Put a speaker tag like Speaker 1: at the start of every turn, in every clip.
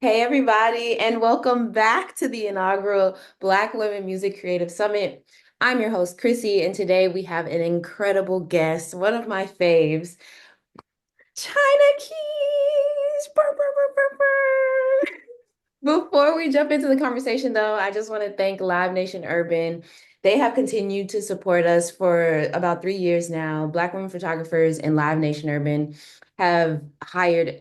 Speaker 1: Hey, everybody, and welcome back to the inaugural Black Women Music Creative Summit. I'm your host, Chrissy, and today we have an incredible guest, one of my faves, Chynna Keys. Brr, brr, brr, brr, brr. Before we jump into the conversation, though, I just want to thank Live Nation Urban. They have continued to support us for about 3 years now. Black women photographers and Live Nation Urban have partnered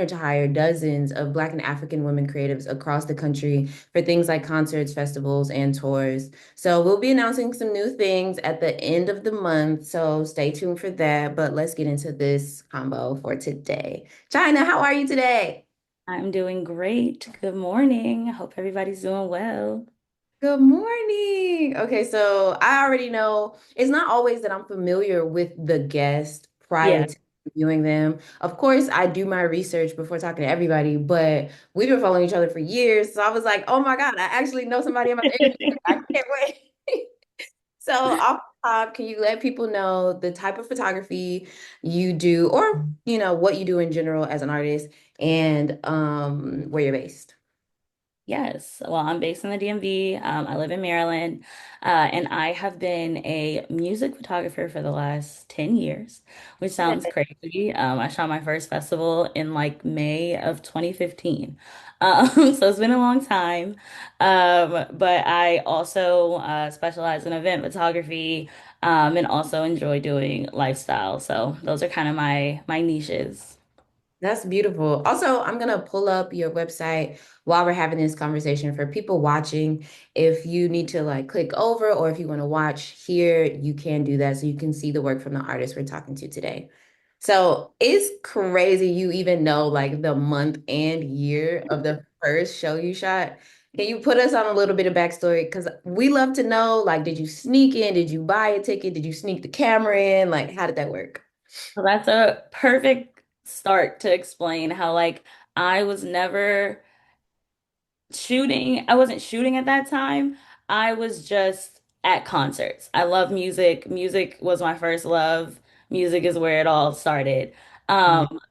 Speaker 1: to hire dozens of Black and African women creatives across the country for things like concerts, festivals, and tours. So we'll be announcing some new things at the end of the month. So stay tuned for that. But let's get into this combo for today. Chynna, how are you today?
Speaker 2: I'm doing great. Good morning. I hope everybody's doing well.
Speaker 1: Good morning. Okay, so I already know it's not always that I'm familiar with the guest prior
Speaker 2: Yeah.
Speaker 1: to viewing them. Of course, I do my research before talking to everybody, but we've been following each other for years. So I was like, oh my God, I actually know somebody I'm about to interview. I can't wait. So off the top, can you let people know the type of photography you do or, what you do in general as an artist and where you're based?
Speaker 2: Yes. Well, I'm based in the DMV. I live in Maryland, and I have been a music photographer for the last 10 years, which sounds crazy. I shot my first festival in like May of 2015. So it's been a long time. But I also specialize in event photography, and also enjoy doing lifestyle. So those are kind of my niches.
Speaker 1: That's beautiful. Also, I'm going to pull up your website while we're having this conversation for people watching. If you need to like click over or if you want to watch here, you can do that so you can see the work from the artist we're talking to today. So it's crazy you even know like the month and year of the first show you shot. Can you put us on a little bit of backstory? Because we love to know like, did you sneak in? Did you buy a ticket? Did you sneak the camera in? Like, how did that work?
Speaker 2: So that's a perfect start to explain how like I was never shooting. I wasn't shooting at that time. I was just at concerts. I love music. Music was my first love. Music is where it all started.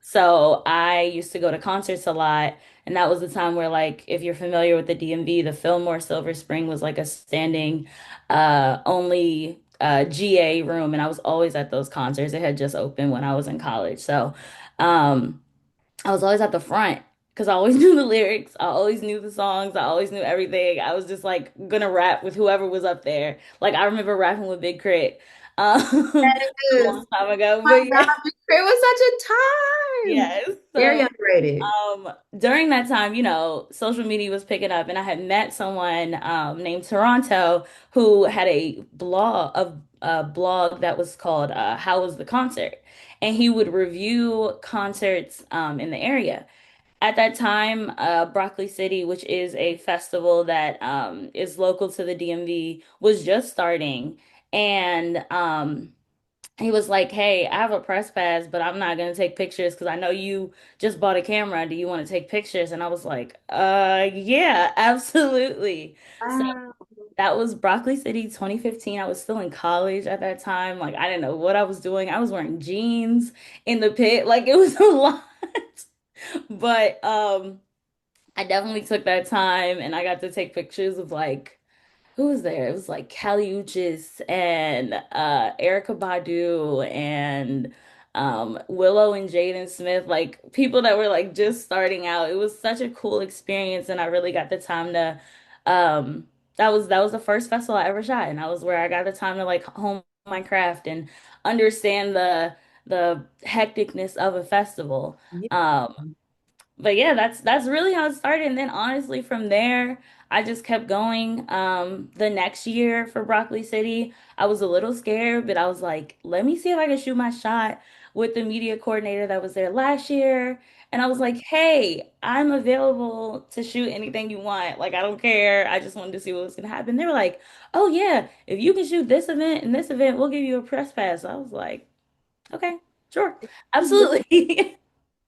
Speaker 2: So I used to go to concerts a lot, and that was the time where like if you're familiar with the DMV, the Fillmore Silver Spring was like a standing only GA room, and I was always at those concerts. It had just opened when I was in college. So um I was always at the front because I always knew the lyrics. I always knew the songs. I always knew everything. I was just like gonna rap with whoever was up there. Like I remember rapping with Big Crit a
Speaker 1: Yes.
Speaker 2: long time ago.
Speaker 1: My
Speaker 2: But
Speaker 1: God,
Speaker 2: yeah,
Speaker 1: it was such a time.
Speaker 2: yes.
Speaker 1: Very
Speaker 2: So
Speaker 1: underrated.
Speaker 2: during that time, social media was picking up, and I had met someone named Toronto who had a blog that was called "How Was the Concert," and he would review concerts in the area. At that time, Broccoli City, which is a festival that is local to the DMV, was just starting. And he was like, "Hey, I have a press pass, but I'm not going to take pictures because I know you just bought a camera. Do you want to take pictures?" And I was like, yeah, absolutely." So
Speaker 1: Wow.
Speaker 2: that was Broccoli City 2015. I was still in college at that time. Like, I didn't know what I was doing. I was wearing jeans in the pit. Like, it was a lot. But I definitely took that time and I got to take pictures of like who was there? It was like Kali Uchis and Erica Badu and Willow and Jaden Smith, like people that were like just starting out. It was such a cool experience and I really got the time to um that was the first festival I ever shot and that was where I got the time to like hone my craft and understand the hecticness of a festival.
Speaker 1: Yeah.
Speaker 2: But yeah, that's really how it started. And then honestly, from there, I just kept going. The next year for Broccoli City, I was a little scared, but I was like, let me see if I can shoot my shot with the media coordinator that was there last year. And I was like, hey, I'm available to shoot anything you want. Like, I don't care. I just wanted to see what was gonna happen. They were like, oh yeah, if you can shoot this event and this event, we'll give you a press pass. I was like, okay, sure, absolutely.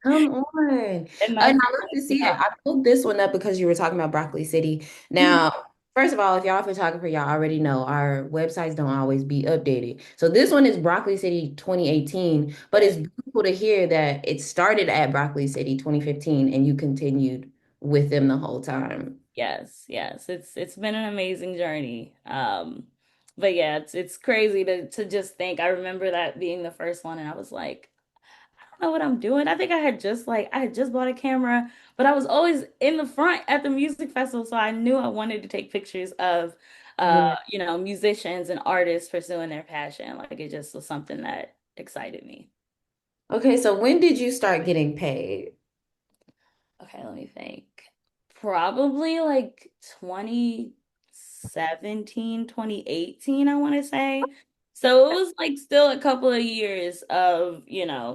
Speaker 1: Come on.
Speaker 2: And
Speaker 1: And
Speaker 2: that's
Speaker 1: I love to see it. I pulled this one up because you were talking about Broccoli City.
Speaker 2: Mhm.
Speaker 1: Now, First of all, if y'all a photographer, y'all already know our websites don't always be updated. So this one is Broccoli City 2018, but
Speaker 2: Right.
Speaker 1: it's beautiful to hear that it started at Broccoli City 2015 and you continued with them the whole time.
Speaker 2: Yes, yes. It's been an amazing journey. But yeah, it's crazy to just think. I remember that being the first one and I was like, I don't know what I'm doing. I think I had just bought a camera, but I was always in the front at the music festival, so I knew I wanted to take pictures of
Speaker 1: Yeah.
Speaker 2: musicians and artists pursuing their passion. Like it just was something that excited me.
Speaker 1: Okay, so when did you start getting paid?
Speaker 2: Okay, let me think. Probably like 2017, 2018, I want to say. So it was like still a couple of years of,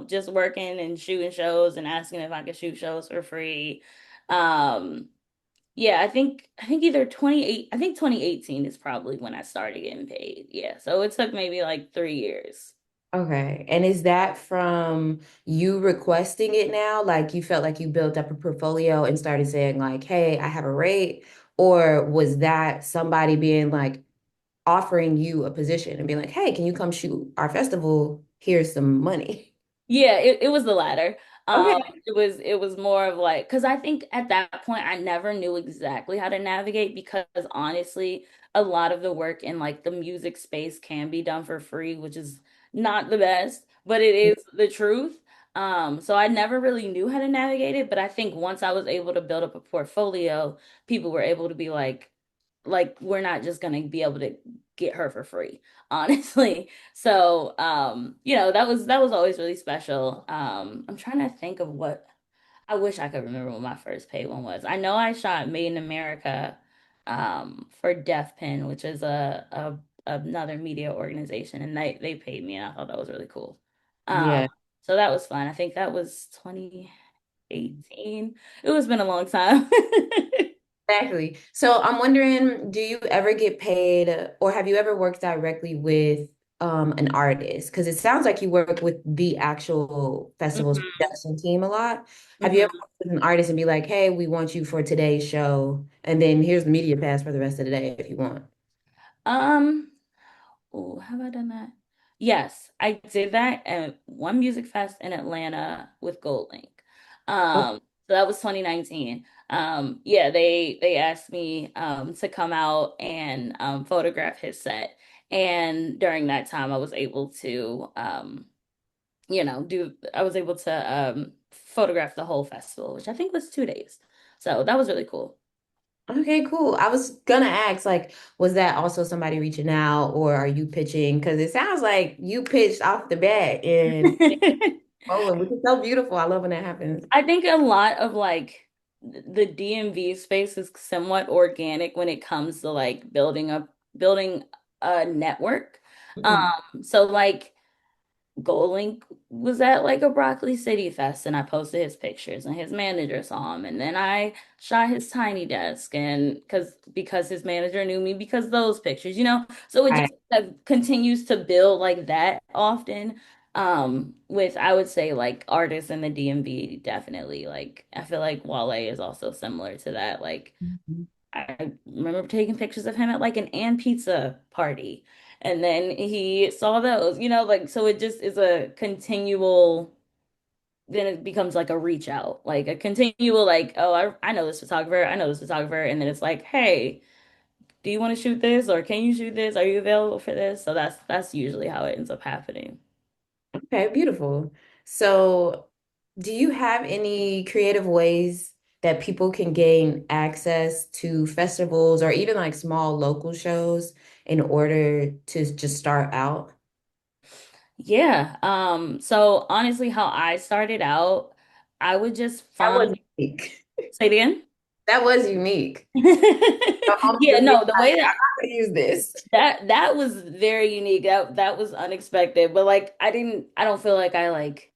Speaker 2: just working and shooting shows and asking if I could shoot shows for free. Um, yeah, I think either 28, I think 2018 is probably when I started getting paid. Yeah, so it took maybe like 3 years.
Speaker 1: Okay. And is that from you requesting it now? Like you felt like you built up a portfolio and started saying like, hey, I have a rate? Or was that somebody being like offering you a position and being like, hey, can you come shoot our festival? Here's some money.
Speaker 2: Yeah, it was the latter.
Speaker 1: Okay.
Speaker 2: It was more of like because I think at that point I never knew exactly how to navigate because honestly, a lot of the work in like the music space can be done for free, which is not the best, but it is the truth. So I never really knew how to navigate it, but I think once I was able to build up a portfolio, people were able to be like we're not just gonna be able to get her for free, honestly. So that was always really special. I'm trying to think of what I wish I could remember what my first paid one was. I know I shot Made in America for Deaf Pen, which is a another media organization, and they paid me and I thought that was really cool. Um
Speaker 1: Yeah,
Speaker 2: so that was fun. I think that was 2018. It was been a long time.
Speaker 1: exactly. So I'm wondering, do you ever get paid or have you ever worked directly with an artist? Because it sounds like you work with the actual festival's
Speaker 2: Mhm.
Speaker 1: production team a lot. Have you ever
Speaker 2: Mhm.
Speaker 1: worked with an artist and be like, hey, we want you for today's show, and then here's the media pass for the rest of the day if you want?
Speaker 2: Um, oh, have I done that? Yes, I did that at one music fest in Atlanta with Gold Link.
Speaker 1: Oh,
Speaker 2: So that was 2019. Yeah, they asked me to come out and photograph his set. And during that time I was able to I was able to photograph the whole festival, which I think was 2 days. So that was really cool.
Speaker 1: okay, cool. I was gonna ask, like, was that also somebody reaching out or are you pitching? Because it sounds like you pitched off the bat and oh, which is so beautiful. I love when that happens.
Speaker 2: I think a lot of like the DMV space is somewhat organic when it comes to like building a network.
Speaker 1: Mhm.
Speaker 2: So like Golink was at like a Broccoli City Fest and I posted his pictures and his manager saw him and then I shot his tiny desk and because his manager knew me because those pictures, so it
Speaker 1: Right.
Speaker 2: just continues to build like that often. With I would say like artists in the DMV definitely like I feel like Wale is also similar to that. Like
Speaker 1: Mhm.
Speaker 2: I remember taking pictures of him at like an Ann Pizza party. And then he saw those, like, so it just is a continual, then it becomes like a reach out, like a continual, like, oh, I know this photographer, I know this photographer. And then it's like, hey, do you want to shoot this? Or can you shoot this? Are you available for this? So that's usually how it ends up happening.
Speaker 1: Okay, beautiful. So, do you have any creative ways that people can gain access to festivals or even like small local shows in order to just start out?
Speaker 2: Yeah. So honestly, how I started out, I would just
Speaker 1: That was
Speaker 2: find,
Speaker 1: unique.
Speaker 2: say it again.
Speaker 1: That was unique. Your mom
Speaker 2: Yeah,
Speaker 1: just being
Speaker 2: no, the
Speaker 1: like,
Speaker 2: way
Speaker 1: I'm
Speaker 2: that
Speaker 1: not gonna use this.
Speaker 2: that was very unique. That was unexpected. But like I don't feel like I like,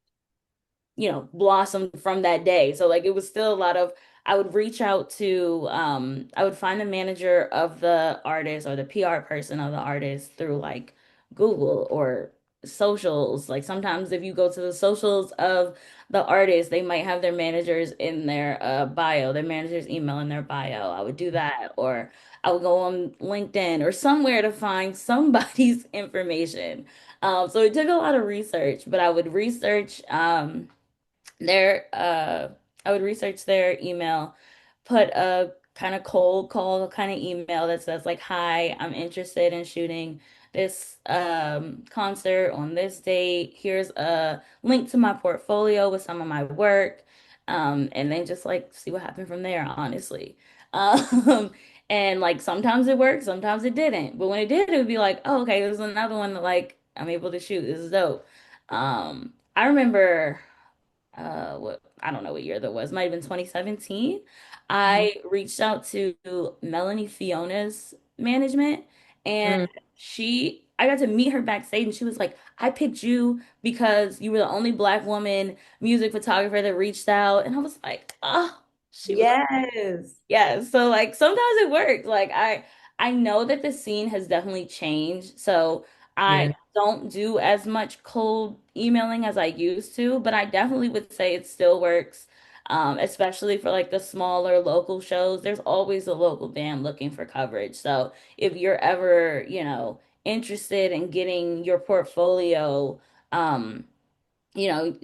Speaker 2: blossomed from that day. So like it was still a lot of I would reach out to I would find the manager of the artist or the PR person of the artist through like Google or socials. Like sometimes if you go to the socials of the artist, they might have their managers in their bio, their manager's email in their bio. I would do that, or I would go on LinkedIn or somewhere to find somebody's information. So it took a lot of research, but their I would research their email, put a kind of cold call kind of email that says like, "Hi, I'm interested in shooting this concert on this date. Here's a link to my portfolio with some of my work." And then just like see what happened from there, honestly. Um, and like sometimes it worked, sometimes it didn't. But when it did, it would be like, "Oh, okay, there's another one that like I'm able to shoot. This is dope." I remember what I don't know what year that was, might have been 2017.
Speaker 1: Mhm.
Speaker 2: I reached out to Melanie Fiona's management, and
Speaker 1: Mm.
Speaker 2: I got to meet her backstage, and she was like, "I picked you because you were the only Black woman music photographer that reached out." And I was like, "Oh, she was
Speaker 1: Yes.
Speaker 2: yeah, so like sometimes it works. Like I know that the scene has definitely changed. So I
Speaker 1: Yeah.
Speaker 2: don't do as much cold emailing as I used to, but I definitely would say it still works. Especially for like the smaller local shows. There's always a local band looking for coverage. So if you're ever, interested in getting your portfolio, um, you know,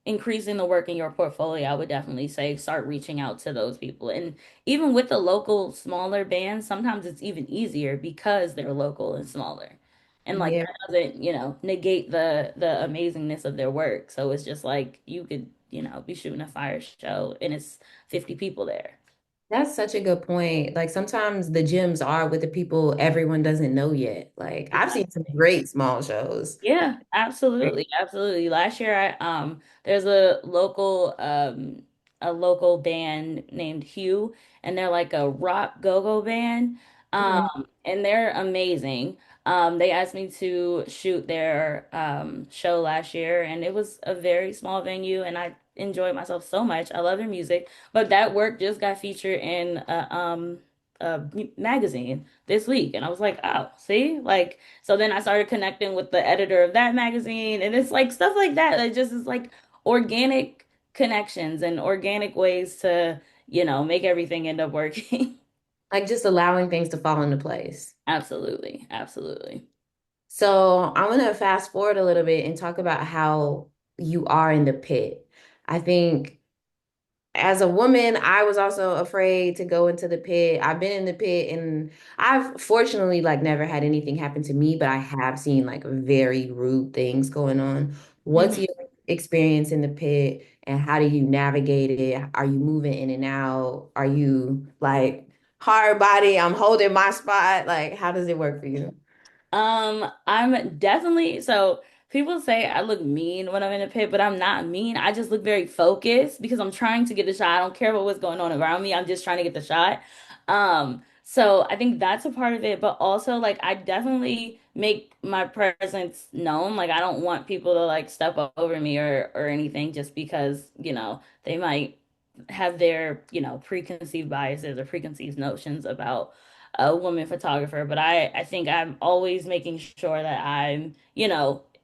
Speaker 2: increasing the work in your portfolio, I would definitely say start reaching out to those people. And even with the local smaller bands, sometimes it's even easier because they're local and smaller. And like
Speaker 1: Yeah.
Speaker 2: that doesn't, negate the amazingness of their work. So it's just like you could, be shooting a fire show and it's 50 people there.
Speaker 1: That's such a good point. Like sometimes the gyms are with the people everyone doesn't know yet. Like I've seen some great small shows.
Speaker 2: Yeah, absolutely. Absolutely. Last year there's a local band named Hugh, and they're like a rock go-go band.
Speaker 1: Mhm.
Speaker 2: And they're amazing. They asked me to shoot their show last year, and it was a very small venue, and I enjoyed myself so much. I love their music, but that work just got featured in a magazine this week, and I was like, oh, see, like so then I started connecting with the editor of that magazine, and it's like stuff like that that just is like organic connections and organic ways to, make everything end up working.
Speaker 1: Like just allowing things to fall into place.
Speaker 2: Absolutely. Absolutely.
Speaker 1: So I want to fast forward a little bit and talk about how you are in the pit. I think as a woman, I was also afraid to go into the pit. I've been in the pit and I've fortunately like never had anything happen to me, but I have seen like very rude things going on. What's
Speaker 2: Mhm.
Speaker 1: your experience in the pit and how do you navigate it? Are you moving in and out? Are you like hard body? I'm holding my spot. Like, how does it work for you?
Speaker 2: I'm definitely so people say I look mean when I'm in a pit, but I'm not mean. I just look very focused because I'm trying to get a shot. I don't care about what's going on around me. I'm just trying to get the shot. So I think that's a part of it, but also like I definitely make my presence known. Like I don't want people to like step over me or anything just because, they might have their, preconceived biases or preconceived notions about a woman photographer, but I think I'm always making sure that I'm,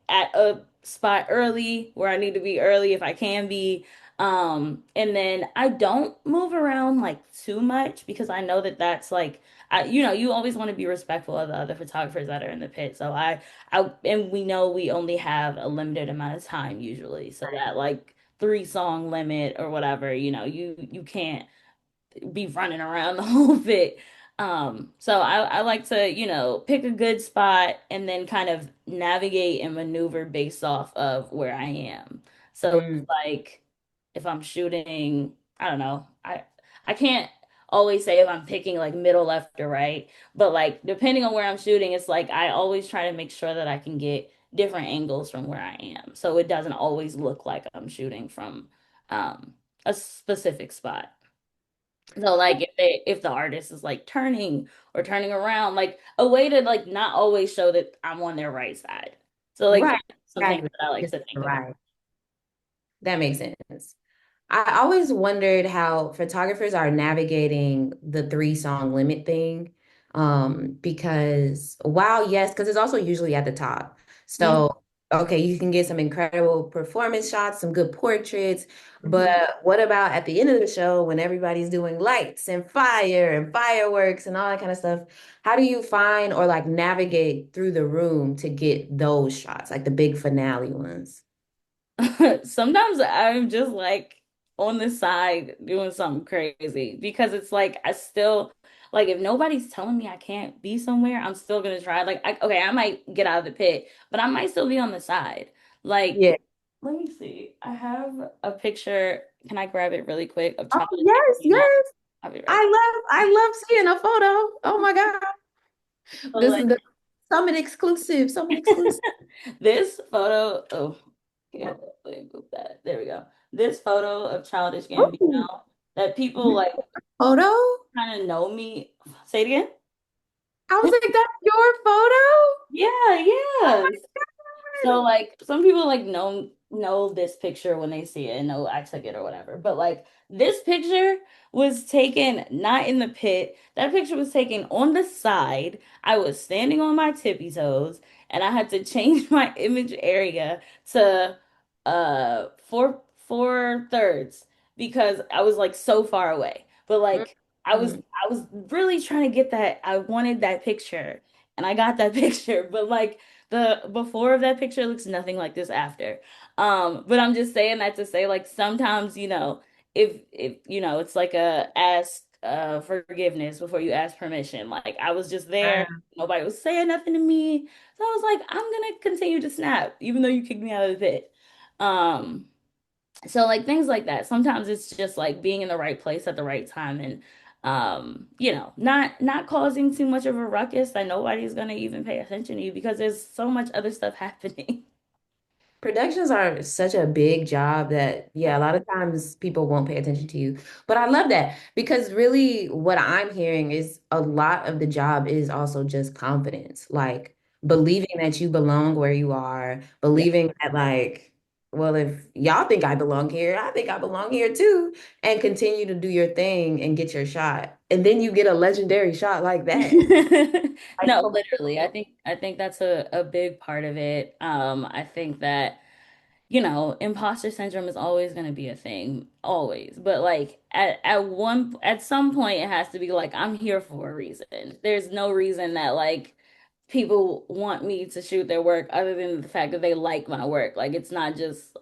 Speaker 2: at a spot early where I need to be early if I can be. And then I don't move around like too much because I know that that's like you always want to be respectful of the other photographers that are in the pit. So and we know we only have a limited amount of time usually. So that like 3 song limit or whatever, you can't be running around the whole bit. So I like to, pick a good spot and then kind of navigate and maneuver based off of where I am. So it's
Speaker 1: Mm.
Speaker 2: like if I'm shooting, I don't know, I can't always say if I'm picking like middle, left, or right, but like depending on where I'm shooting, it's like I always try to make sure that I can get different angles from where I am. So it doesn't always look like I'm shooting from a specific spot. So like if the artist is like turning or turning around, like a way to like not always show that I'm on their right side. So like
Speaker 1: Right.
Speaker 2: some things
Speaker 1: Exactly.
Speaker 2: that I like
Speaker 1: Just
Speaker 2: to think about.
Speaker 1: right. That makes sense. I always wondered how photographers are navigating the 3 song limit thing. Because while yes, because it's also usually at the top.
Speaker 2: Mhm.
Speaker 1: So Okay, you can get some incredible performance shots, some good portraits, but
Speaker 2: Mhm.
Speaker 1: what about at the end of the show when everybody's doing lights and fire and fireworks and all that kind of stuff? How do you find or like navigate through the room to get those shots, like the big finale ones?
Speaker 2: Sometimes I'm just like on the side doing something crazy because it's like I still like if nobody's telling me I can't be somewhere, I'm still gonna try. Like okay, I might get out of the pit, but I might still be on the side. Like
Speaker 1: Yeah.
Speaker 2: let me see. I have a picture. Can I grab it really quick of
Speaker 1: Oh,
Speaker 2: childish
Speaker 1: yes,
Speaker 2: Gambino?
Speaker 1: yes.
Speaker 2: I'll be right back.
Speaker 1: I love seeing a photo. Oh my God.
Speaker 2: So
Speaker 1: This is
Speaker 2: like
Speaker 1: the Summit exclusive, Summit exclusive.
Speaker 2: this photo. Oh, yeah, let me move that. There we go. This photo of childish
Speaker 1: Ooh,
Speaker 2: Gambino that people
Speaker 1: you
Speaker 2: like
Speaker 1: took a photo?
Speaker 2: kind of know me. Say it again.
Speaker 1: I was like, that's your photo?
Speaker 2: Yeah,
Speaker 1: Oh
Speaker 2: yes.
Speaker 1: my
Speaker 2: So
Speaker 1: God.
Speaker 2: like some people like know this picture when they see it and know I took it or whatever. But like this picture was taken not in the pit. That picture was taken on the side. I was standing on my tippy toes and I had to change my image area to four thirds because I was like so far away. But like
Speaker 1: Mhm.
Speaker 2: I was really trying to get that. I wanted that picture and I got that picture. But like the before of that picture looks nothing like this after. But I'm just saying that to say like sometimes, if it's like a ask forgiveness before you ask permission. Like I was just there, nobody was saying nothing to me. So I was like, I'm gonna continue to snap, even though you kicked me out of the pit. Um, so like things like that. Sometimes it's just like being in the right place at the right time and not causing too much of a ruckus that nobody's gonna even pay attention to you because there's so much other stuff happening.
Speaker 1: Productions are such a big job that, yeah, a lot of times people won't pay attention to you. But I love that because really what I'm hearing is a lot of the job is also just confidence, like believing that you belong where you are,
Speaker 2: Yeah.
Speaker 1: believing that, like, well, if y'all think I belong here, I think I belong here too, and continue to do your thing and get your shot. And then you get a legendary shot like that. Like,
Speaker 2: No,
Speaker 1: come
Speaker 2: literally.
Speaker 1: on.
Speaker 2: I think that's a big part of it. I think that imposter syndrome is always going to be a thing, always. But like at some point it has to be like I'm here for a reason. There's no reason that like people want me to shoot their work other than the fact that they like my work. Like it's not just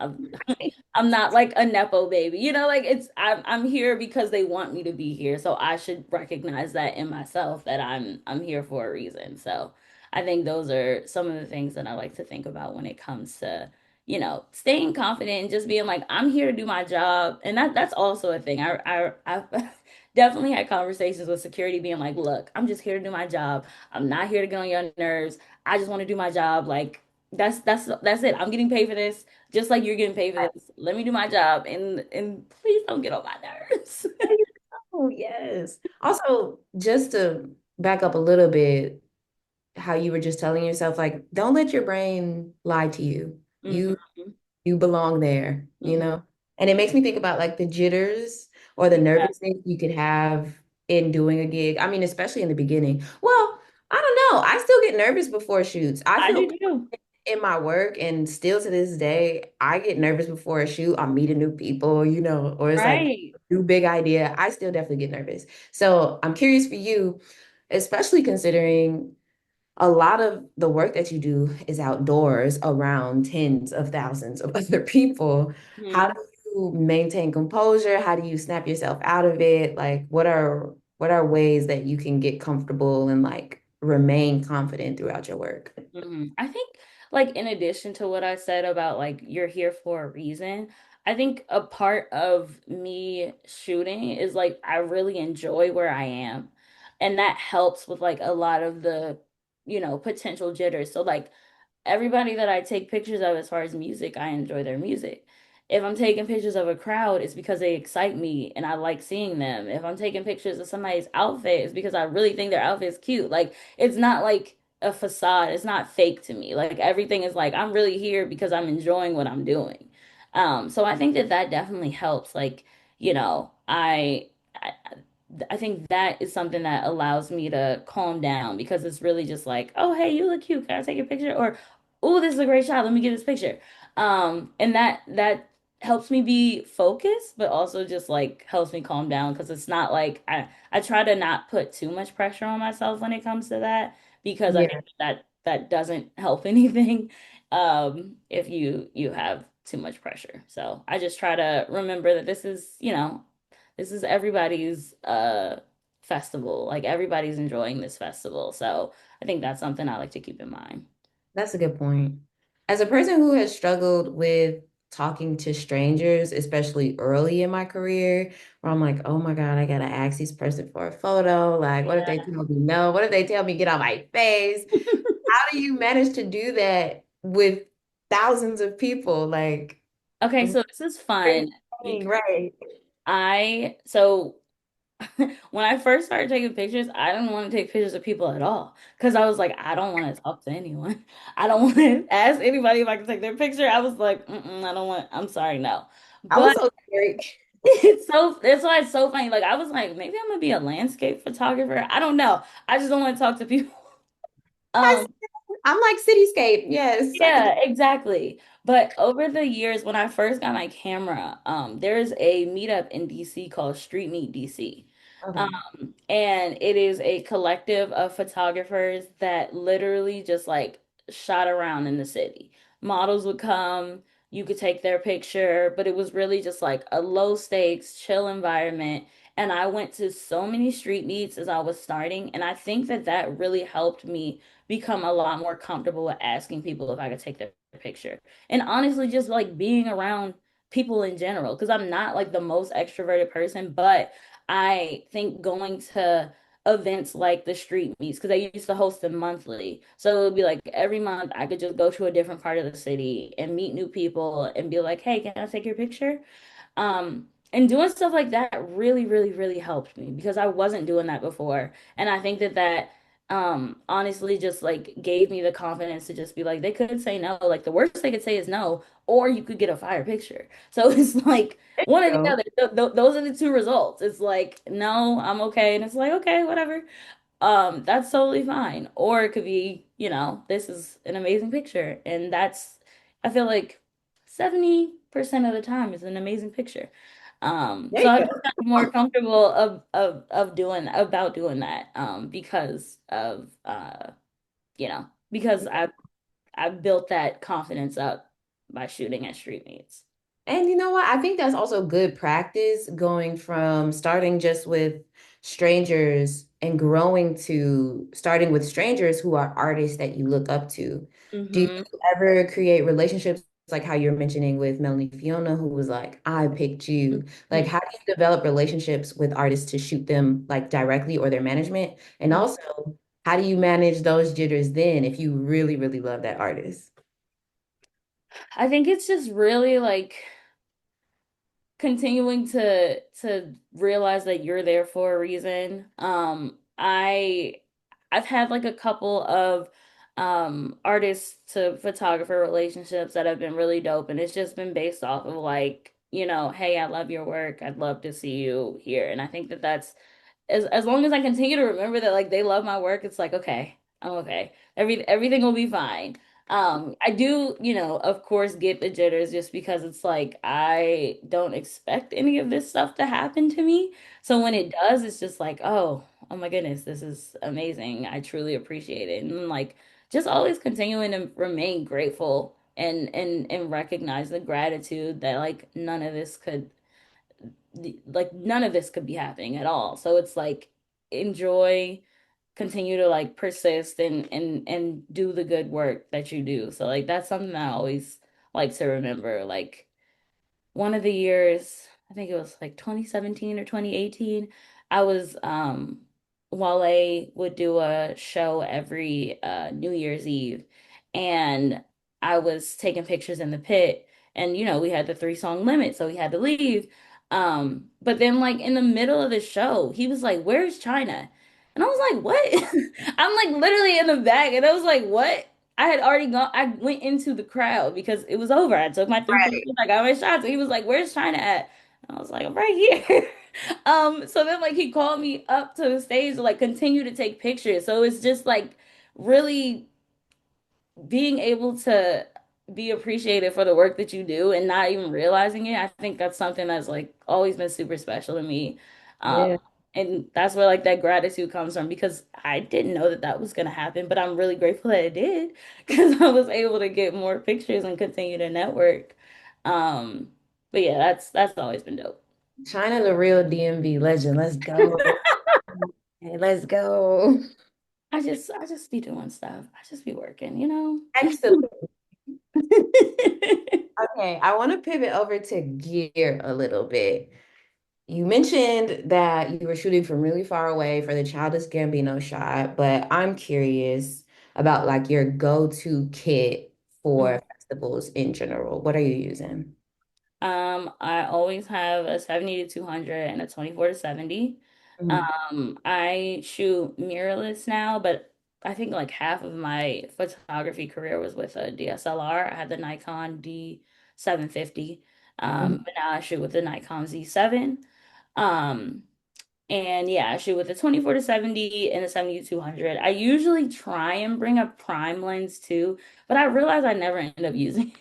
Speaker 2: I'm not like a nepo baby. Like I'm here because they want me to be here. So I should recognize that in myself that I'm here for a reason. So I think those are some of the things that I like to think about when it comes to staying confident and just being like, I'm here to do my job. And that's also a thing. I've definitely had conversations with security being like, look, I'm just here to do my job. I'm not here to get on your nerves. I just want to do my job. Like that's it. I'm getting paid for this, just like you're getting paid for this. Let me do my job and please don't get on my nerves.
Speaker 1: Oh, yes. Also, just to back up a little bit, how you were just telling yourself, like, don't let your brain lie to you.
Speaker 2: Hmm.
Speaker 1: You belong there, you
Speaker 2: Hmm.
Speaker 1: know? And it makes me think about like the jitters or the
Speaker 2: Yeah,
Speaker 1: nervousness you could have in doing a gig. I mean, especially in the beginning. Well, I don't know. I still get nervous before shoots. I
Speaker 2: I
Speaker 1: feel
Speaker 2: do too.
Speaker 1: in my work, and still to this day, I get nervous before a shoot. I'm meeting new people, or it's like
Speaker 2: Right.
Speaker 1: a new big idea. I still definitely get nervous. So I'm curious for you, especially considering a lot of the work that you do is outdoors around tens of thousands of other people. How
Speaker 2: Mhm.
Speaker 1: do you maintain composure? How do you snap yourself out of it? Like, what are ways that you can get comfortable and like remain confident throughout your work?
Speaker 2: I think, like, in addition to what I said about like you're here for a reason, I think a part of me shooting is like I really enjoy where I am, and that helps with like a lot of the, potential jitters. So like everybody that I take pictures of as far as music, I enjoy their music. If I'm taking pictures of a crowd, it's because they excite me and I like seeing them. If I'm taking pictures of somebody's outfit, it's because I really think their outfit is cute. Like it's not like a facade. It's not fake to me. Like everything is like I'm really here because I'm enjoying what I'm doing. So I think that that definitely helps. Like, I think that is something that allows me to calm down because it's really just like, oh, hey, you look cute. Can I take a picture? oh, this is a great shot. Let me get this picture. And that helps me be focused, but also just like helps me calm down because it's not like I try to not put too much pressure on myself when it comes to that because I think
Speaker 1: Yeah,
Speaker 2: that doesn't help anything if you have too much pressure. So I just try to remember that this is, this is everybody's festival. Like everybody's enjoying this festival. So I think that's something I like to keep in mind.
Speaker 1: that's a good point. As a person who has struggled with talking to strangers, especially early in my career, where I'm like, oh my God, I gotta ask this person for a photo. Like, what if they tell me no? What if they tell me get on my face? How do you manage to do that with thousands of people? Like,
Speaker 2: Okay,
Speaker 1: it's
Speaker 2: so this is
Speaker 1: crazy
Speaker 2: fun
Speaker 1: thing,
Speaker 2: because
Speaker 1: right?
Speaker 2: so when I first started taking pictures, I didn't want to take pictures of people at all because I was like, I don't want to talk to anyone. I don't want to ask anybody if I can take their picture. I was like, I don't want, I'm sorry, no.
Speaker 1: I was
Speaker 2: But
Speaker 1: so scared.
Speaker 2: that's why it's so funny. Like I was like, maybe I'm gonna be a landscape photographer. I don't know. I just don't want to talk to people.
Speaker 1: I,
Speaker 2: Um,
Speaker 1: I'm like cityscape. Yes, I could do.
Speaker 2: Yeah, exactly. But over the years, when I first got my camera, there's a meetup in DC called Street Meet DC.
Speaker 1: Okay.
Speaker 2: And it is a collective of photographers that literally just like shot around in the city. Models would come, you could take their picture, but it was really just like a low stakes, chill environment. And I went to so many street meets as I was starting, and I think that that really helped me become a lot more comfortable with asking people if I could take their picture. And honestly, just like being around people in general, because I'm not like the most extroverted person, but I think going to events like the street meets, because I used to host them monthly. So it would be like every month I could just go to a different part of the city and meet new people and be like, hey, can I take your picture? And doing stuff like that really, really, really helped me because I wasn't doing that before. And I think that honestly just like gave me the confidence to just be like, they could say no. Like the worst they could say is no, or you could get a fire picture. So it's like
Speaker 1: There
Speaker 2: one or
Speaker 1: you
Speaker 2: the
Speaker 1: go.
Speaker 2: other. Those are the two results. It's like, no, I'm okay. And it's like, okay, whatever. That's totally fine. Or it could be, this is an amazing picture. And that's, I feel like 70% of the time is an amazing picture.
Speaker 1: There
Speaker 2: So
Speaker 1: you
Speaker 2: I've
Speaker 1: go.
Speaker 2: just gotten more comfortable of doing about doing that because of because I've built that confidence up by shooting at street meets.
Speaker 1: And you know what? I think that's also good practice going from starting just with strangers and growing to starting with strangers who are artists that you look up to. Do you
Speaker 2: Hmm.
Speaker 1: ever create relationships like how you're mentioning with Melanie Fiona, who was like, I picked you? Like, how do you develop relationships with artists to shoot them like directly or their management? And also, how do you manage those jitters then if you really, really love that artist?
Speaker 2: I think it's just really like continuing to realize that you're there for a reason. I've had like a couple of artist to photographer relationships that have been really dope, and it's just been based off of like, hey, I love your work. I'd love to see you here. And I think that that's as long as I continue to remember that like they love my work, it's like okay, I'm okay. Everything will be fine. I do, of course, get the jitters just because it's like I don't expect any of this stuff to happen to me. So when it does, it's just like, oh my goodness, this is amazing. I truly appreciate it. And like just always continuing to remain grateful and recognize the gratitude that none of this could be happening at all. So it's like enjoy, continue to like persist and do the good work that you do. So like that's something I always like to remember. Like one of the years, I think it was like 2017 or 2018, I was Wale would do a show every New Year's Eve, and I was taking pictures in the pit, and we had the 3 song limit, so we had to leave. But then like in the middle of the show, he was like, "Where's China?" And I was like, "What?" I'm like literally in the back, and I was like, "What?" I had already gone, I went into the crowd because it was over. I took my 3 pictures, I got my shots. And he was like, "Where's China at?" And I was like, "I'm right here." So then like he called me up to the stage to like continue to take pictures. So it's just like really being able to be appreciated for the work that you do and not even realizing it, I think that's something that's like always been super special to me. Um,
Speaker 1: Yeah.
Speaker 2: and that's where like that gratitude comes from because I didn't know that that was going to happen, but I'm really grateful that it did because I was able to get more pictures and continue to network. Um, but yeah, that's always been dope.
Speaker 1: China, the real DMV legend. Let's go. Hey, let's go.
Speaker 2: I just be doing stuff. I just be working, you know?
Speaker 1: Excellent. Okay, I want to pivot over to gear a little bit. You mentioned that you were shooting from really far away for the Childish Gambino shot, but I'm curious about like your go-to kit for festivals in general. What are you using?
Speaker 2: I always have a 70 to 200 and a 24 to 70.
Speaker 1: Mhm.
Speaker 2: I shoot mirrorless now, but I think like half of my photography career was with a DSLR. I had the Nikon D750.
Speaker 1: Mhm.
Speaker 2: But now I shoot with the Nikon Z7. Um, and yeah, I shoot with a 24 to 70 and a 70 to 200. I usually try and bring a prime lens too, but I realize I never end up using it.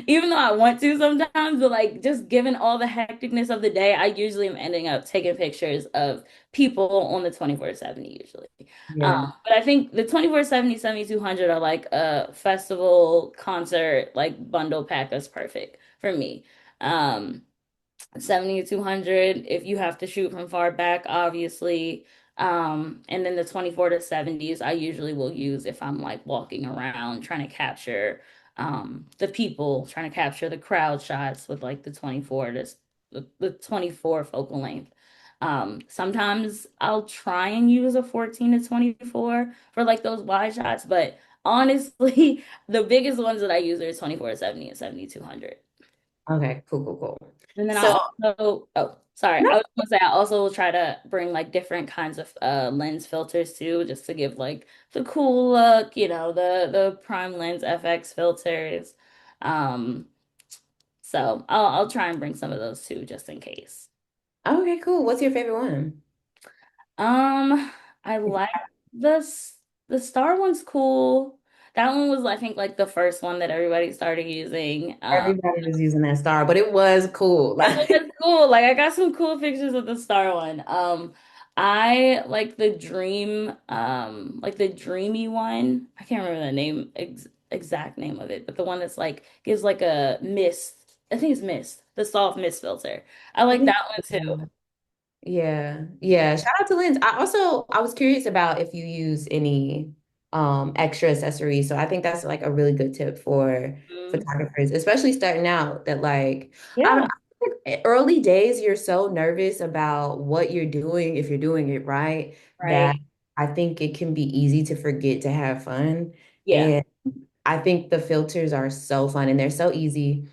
Speaker 2: Even though I want to sometimes, but like just given all the hecticness of the day, I usually am ending up taking pictures of people on the 24 to 70 usually.
Speaker 1: Yeah.
Speaker 2: But I think the 24 to 70, 7200 are like a festival concert, like bundle pack that's perfect for me. Um, 70 to 200 if you have to shoot from far back, obviously. And then the 24 to 70s, I usually will use if I'm like walking around trying to capture the people, trying to capture the crowd shots with like the 24 to the 24 focal length. Sometimes I'll try and use a 14 to 24 for like those wide shots, but honestly, the biggest ones that I use are 24 to 70 and 7200.
Speaker 1: Okay, cool, cool, cool.
Speaker 2: And then I
Speaker 1: So,
Speaker 2: also, oh, sorry,
Speaker 1: no,
Speaker 2: I was gonna say I also will try to bring like different kinds of lens filters too, just to give like the cool look, the prime lens FX filters. Um, so I'll try and bring some of those too, just in case.
Speaker 1: okay, cool. What's your favorite one?
Speaker 2: I like this. The star one's cool. That one was, I think, like the first one that everybody started using.
Speaker 1: Everybody was using that star, but it was cool.
Speaker 2: It was cool. Like I got some cool pictures of the star one. I like the dreamy one. I can't remember the exact name of it, but the one that's like gives like a mist. I think it's mist, the soft mist filter. I like
Speaker 1: Like,
Speaker 2: that one too.
Speaker 1: yeah, yeah. Shout out to Lens. I was curious about if you use any extra accessories. So I think that's like a really good tip for
Speaker 2: Mm,
Speaker 1: photographers, especially starting out that like I
Speaker 2: yeah,
Speaker 1: don't I think early days you're so nervous about what you're doing if you're doing it right that
Speaker 2: right.
Speaker 1: I think it can be easy to forget to have fun.
Speaker 2: Yeah.
Speaker 1: And I think the filters are so fun and they're so easy.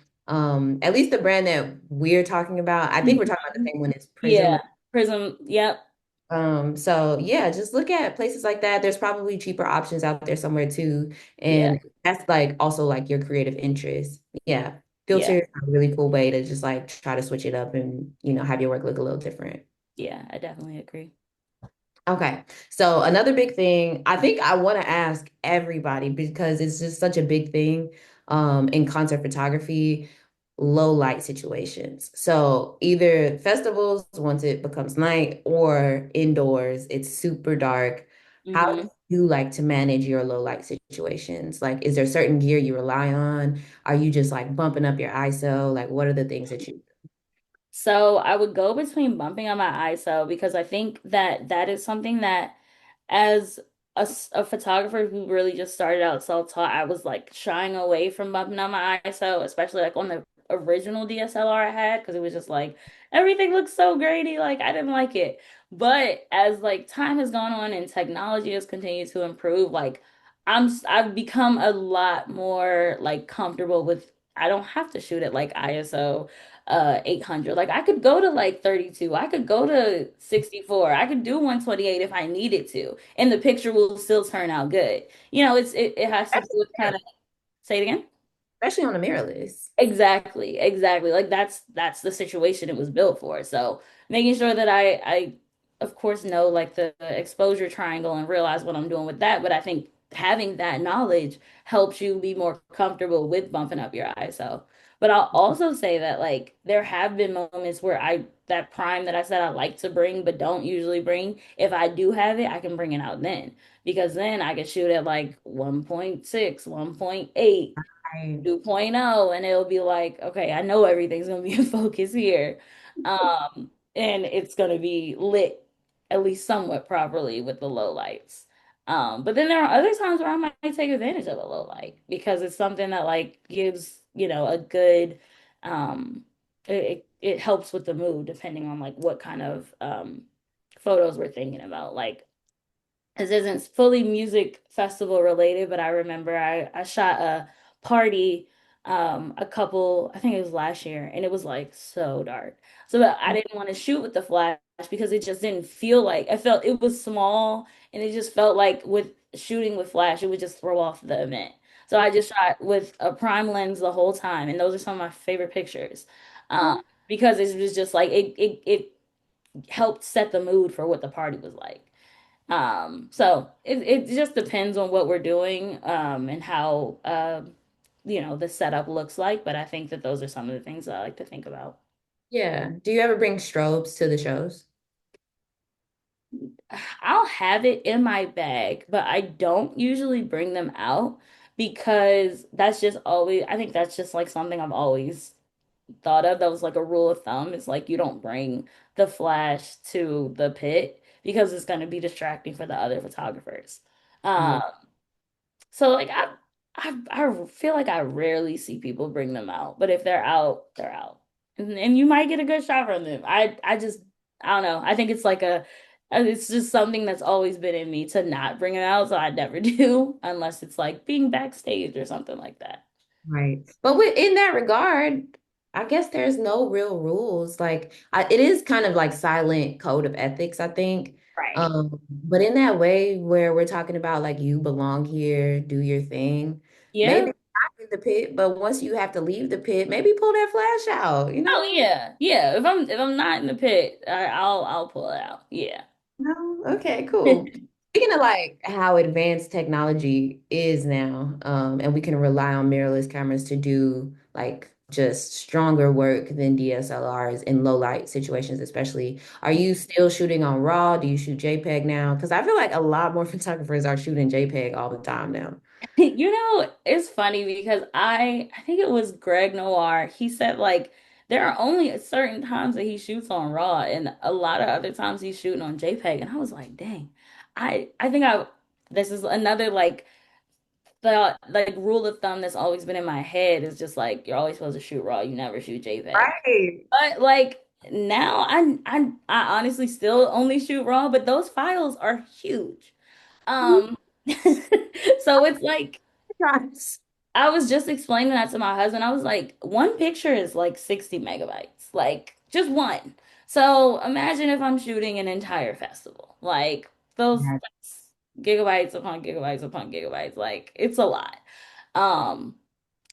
Speaker 1: At least the brand that we're talking about, I think we're talking about the
Speaker 2: Mhm.
Speaker 1: same one. It's
Speaker 2: Yeah.
Speaker 1: Prism.
Speaker 2: Prism. Yep.
Speaker 1: So yeah, just look at places like that. There's probably cheaper options out there somewhere too.
Speaker 2: Yeah.
Speaker 1: And that's like also like your creative interest. Yeah.
Speaker 2: Yeah.
Speaker 1: Filters are a really cool way to just like try to switch it up and have your work look a little different.
Speaker 2: Yeah. I definitely agree.
Speaker 1: Okay. So another big thing, I think I want to ask everybody because it's just such a big thing in concert photography, low light situations. So either festivals once it becomes night or indoors, it's super dark. How do
Speaker 2: hmm
Speaker 1: you like to manage your low light situations? Like, is there certain gear you rely on? Are you just like bumping up your ISO? Like, what are the things that you
Speaker 2: So I would go between bumping on my ISO because I think that that is something that as a photographer who really just started out self-taught, I was like shying away from bumping on my ISO, especially like on the original DSLR I had because it was just like everything looks so grainy, like I didn't like it. But as like time has gone on and technology has continued to improve, like I've become a lot more like comfortable with I don't have to shoot at like ISO 800. Like I could go to like 32. I could go to 64. I could do 128 if I needed to. And the picture will still turn out good. It has to do with kind of say it again.
Speaker 1: especially on the mirrorless?
Speaker 2: Exactly, exactly. Like that's the situation it was built for. So making sure that I of course know like the exposure triangle and realize what I'm doing with that. But I think having that knowledge helps you be more comfortable with bumping up your ISO. But I'll also say that like there have been moments where I that prime that I said I like to bring but don't usually bring, if I do have it, I can bring it out then because then I can shoot at like 1.6, 1.8,
Speaker 1: Right.
Speaker 2: 2.0, and it'll be like, okay, I know everything's gonna be in focus here. And it's gonna be lit at least somewhat properly with the low lights. But then there are other times where I might take advantage of a low light because it's something that like gives, a good it helps with the mood depending on like what kind of photos we're thinking about. Like this isn't fully music festival related, but I remember I shot a party I think it was last year, and it was like so dark. So but I didn't want to shoot with the flash because it just didn't feel like I felt it was small and it just felt like with shooting with flash, it would just throw off the event. So I just shot with a prime lens the whole time, and those are some of my favorite pictures. Because it was just like it helped set the mood for what the party was like. So it just depends on what we're doing, and how the setup looks like. But I think that those are some of the things that I like to think about.
Speaker 1: Yeah. Do you ever bring strobes to the shows?
Speaker 2: I'll have it in my bag, but I don't usually bring them out because that's just always, I think that's just like something I've always thought of. That was like a rule of thumb. It's like you don't bring the flash to the pit because it's going to be distracting for the other photographers.
Speaker 1: Yeah.
Speaker 2: Um, So like I feel like I rarely see people bring them out, but if they're out, they're out, and you might get a good shot from them. I don't know. I think it's like it's just something that's always been in me to not bring it out, so I never do unless it's like being backstage or something like that.
Speaker 1: Right. But in that regard, I guess there's no real rules. Like it is kind of like silent code of ethics, I think.
Speaker 2: Right.
Speaker 1: But in that way where we're talking about like you belong here, do your thing,
Speaker 2: Yeah.
Speaker 1: maybe not in the pit, but once you have to leave the pit, maybe pull that flash out, you
Speaker 2: Oh
Speaker 1: know?
Speaker 2: yeah, yeah. If I'm not in the pit, I'll pull it out. Yeah.
Speaker 1: No? Okay, cool. Speaking of like how advanced technology is now, and we can rely on mirrorless cameras to do like just stronger work than DSLRs in low light situations, especially. Are you still shooting on RAW? Do you shoot JPEG now? Because I feel like a lot more photographers are shooting JPEG all the time now.
Speaker 2: It's funny because I think it was Greg Noir. He said like there are only certain times that he shoots on RAW and a lot of other times he's shooting on JPEG. And I was like, dang, I think I this is another like thought like rule of thumb that's always been in my head is just like you're always supposed to shoot RAW, you never shoot JPEG.
Speaker 1: Right.
Speaker 2: But like now I honestly still only shoot RAW, but those files are huge. Um so it's like
Speaker 1: Yes.
Speaker 2: I was just explaining that to my husband. I was like, one picture is like 60 megabytes, like just one. So imagine if I'm shooting an entire festival, like that's gigabytes upon gigabytes upon gigabytes. Like it's a lot. Um,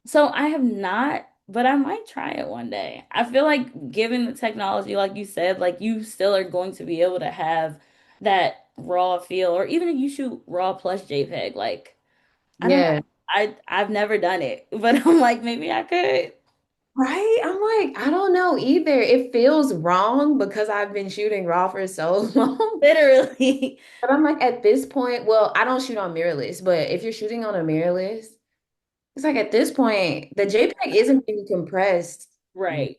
Speaker 2: so I have not, but I might try it one day. I feel like given the technology, like you said, like you still are going to be able to have that raw feel, or even if you shoot raw plus JPEG, like I don't know.
Speaker 1: Yeah.
Speaker 2: I've never done it, but I'm like, maybe I could.
Speaker 1: Right? I'm like, I don't know either. It feels wrong because I've been shooting raw for so long.
Speaker 2: Literally.
Speaker 1: But I'm like, at this point, well, I don't shoot on mirrorless, but if you're shooting on a mirrorless, it's like at this point, the JPEG isn't being compressed
Speaker 2: Right.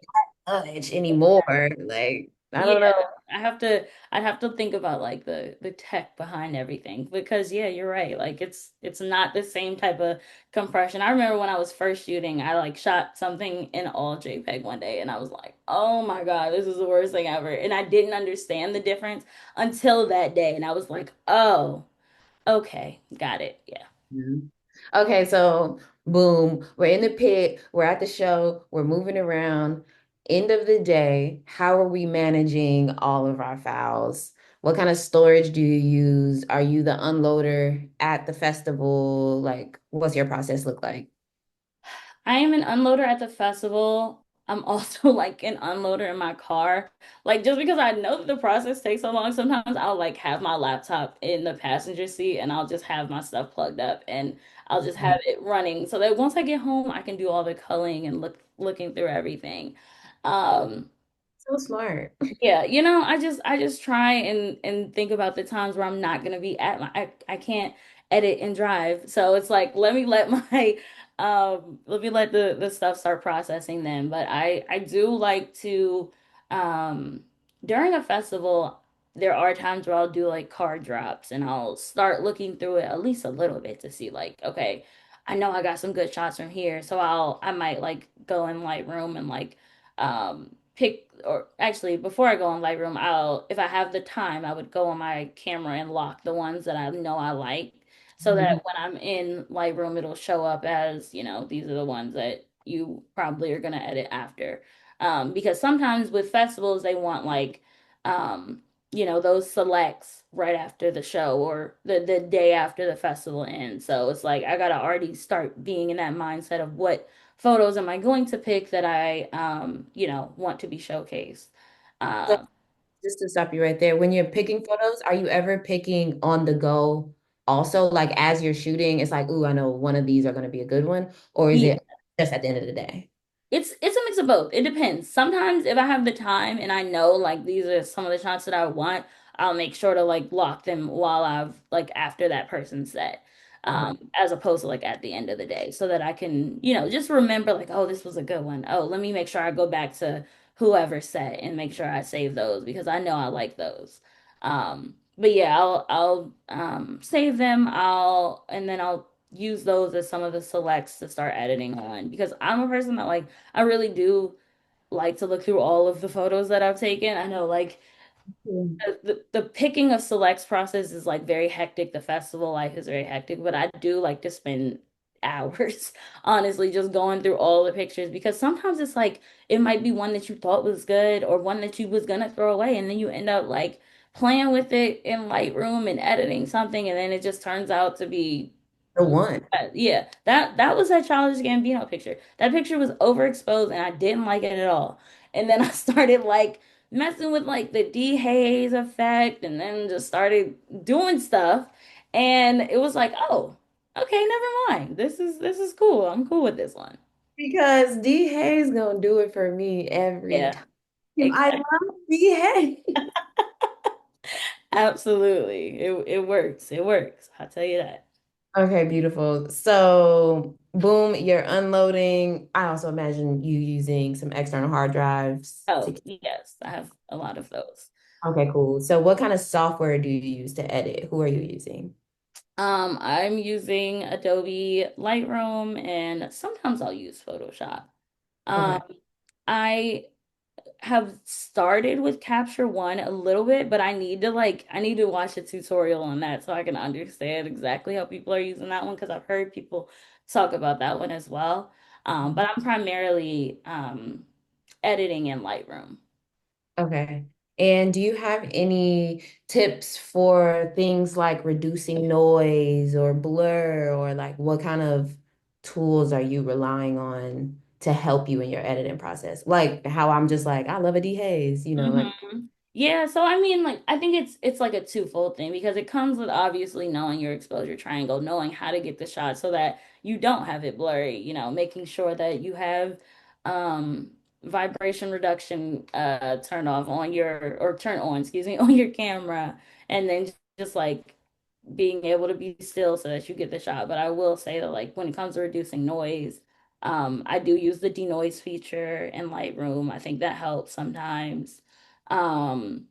Speaker 1: much anymore. Like, I
Speaker 2: Yeah.
Speaker 1: don't know.
Speaker 2: I'd have to think about like the tech behind everything because yeah, you're right. Like it's not the same type of compression. I remember when I was first shooting, I like shot something in all JPEG one day and I was like, "Oh my God, this is the worst thing ever." And I didn't understand the difference until that day and I was like, "Oh, okay, got it." Yeah.
Speaker 1: Mhm. Okay, so boom, we're in the pit, we're at the show, we're moving around. End of the day, how are we managing all of our files? What kind of storage do you use? Are you the unloader at the festival? Like, what's your process look like?
Speaker 2: I am an unloader at the festival. I'm also like an unloader in my car. Like just because I know that the process takes so long, sometimes I'll like have my laptop in the passenger seat and I'll just have my stuff plugged up and I'll just have it running so that once I get home I can do all the culling and looking through everything. Um
Speaker 1: So smart.
Speaker 2: yeah, I just try and think about the times where I'm not gonna be at my I can't edit and drive. So it's like let me let my let me let the stuff start processing then. But I do like to um during a festival there are times where I'll do like card drops and I'll start looking through it at least a little bit to see like, okay, I know I got some good shots from here. So I might like go in Lightroom and like pick or actually before I go on Lightroom, I'll if I have the time, I would go on my camera and lock the ones that I know I like so that
Speaker 1: Mhm.
Speaker 2: when I'm in Lightroom it'll show up as, these are the ones that you probably are gonna edit after. Because sometimes with festivals they want like um, those selects right after the show or the day after the festival ends. So it's like I gotta already start being in that mindset of what photos am I going to pick that I want to be showcased.
Speaker 1: So
Speaker 2: Um,
Speaker 1: just to stop you right there, when you're picking photos, are you ever picking on the go also? Like as you're shooting, it's like, ooh, I know one of these are going to be a good one, or is
Speaker 2: yeah,
Speaker 1: it just at the end of the day?
Speaker 2: it's a mix of both. It depends. Sometimes if I have the time and I know like these are some of the shots that I want, I'll make sure to like lock them while I've like after that person's set.
Speaker 1: Okay.
Speaker 2: As opposed to like at the end of the day, so that I can, just remember like, oh, this was a good one. Oh, let me make sure I go back to whoever set and make sure I save those because I know I like those. But yeah, I'll save them. And then I'll use those as some of the selects to start editing on because I'm a person that like I really do like to look through all of the photos that I've taken. I know like
Speaker 1: Mm.
Speaker 2: the picking of selects process is like very hectic. The festival life is very hectic, but I do like to spend hours honestly just going through all the pictures because sometimes it's like it might be one that you thought was good or one that you was gonna throw away and then you end up like playing with it in Lightroom and editing something and then it just turns out to be
Speaker 1: The one.
Speaker 2: yeah, that was that Childish Gambino picture. That picture was overexposed and I didn't like it at all. And then I started like messing with like the dehaze effect and then just started doing stuff and it was like, "Oh, okay, never mind. This is cool. I'm cool with this one."
Speaker 1: Because D Hayes gonna do it for me every
Speaker 2: Yeah,
Speaker 1: time. I
Speaker 2: exactly.
Speaker 1: love D Hayes.
Speaker 2: Absolutely. It works. It works. I'll tell you that.
Speaker 1: Okay, beautiful. So, boom, you're unloading. I also imagine you using some external hard drives to.
Speaker 2: Oh, yes. I have a lot of those.
Speaker 1: Okay, cool. So, what kind of software do you use to edit? Who are you using?
Speaker 2: I'm using Adobe Lightroom and sometimes I'll use Photoshop. Um,
Speaker 1: Okay.
Speaker 2: I have started with Capture One a little bit, but I need to watch a tutorial on that so I can understand exactly how people are using that one because I've heard people talk about that one as well. But I'm primarily editing in Lightroom.
Speaker 1: Okay. And do you have any tips for things like reducing noise or blur, or like what kind of tools are you relying on to help you in your editing process? Like how I'm just like, I love a dehaze, like.
Speaker 2: hmm Yeah, so I mean, like, I think it's like a twofold thing because it comes with obviously knowing your exposure triangle, knowing how to get the shot so that you don't have it blurry, making sure that you have um vibration reduction turned off on your or turn on, excuse me, on your camera, and then just like being able to be still so that you get the shot. But I will say that like when it comes to reducing noise, I do use the denoise feature in Lightroom. I think that helps sometimes. Um,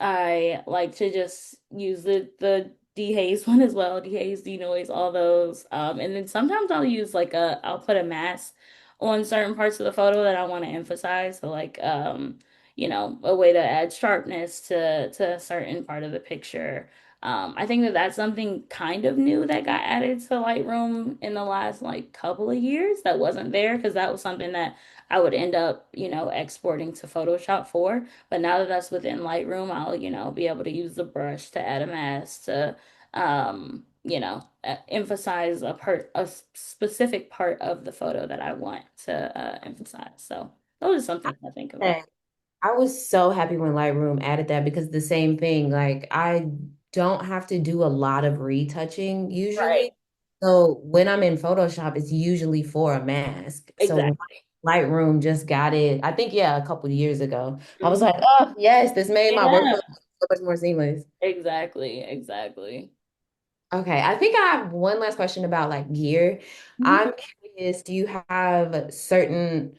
Speaker 2: I like to just use the dehaze one as well, dehaze, denoise, all those. And then sometimes I'll put a mask on certain parts of the photo that I want to emphasize. So like a way to add sharpness to a certain part of the picture. I think that that's something kind of new that got added to Lightroom in the last like couple of years that wasn't there because that was something that I would end up, exporting to Photoshop for. But now that that's within Lightroom, I'll, be able to use the brush to add a mask to, emphasize a specific part of the photo that I want to emphasize. So. those are some things I think about.
Speaker 1: Okay. I was so happy when Lightroom added that because the same thing, like I don't have to do a lot of retouching
Speaker 2: Right.
Speaker 1: usually. So when I'm in Photoshop, it's usually for a mask. So
Speaker 2: Exactly.
Speaker 1: Lightroom just got it, I think, yeah, a couple of years ago. I was
Speaker 2: Mhm.
Speaker 1: like, oh, yes, this made my
Speaker 2: Yeah,
Speaker 1: workflow so much more seamless.
Speaker 2: exactly, exactly.
Speaker 1: Okay, I think I have one last question about like gear.
Speaker 2: Mhm.
Speaker 1: I'm curious, do you have certain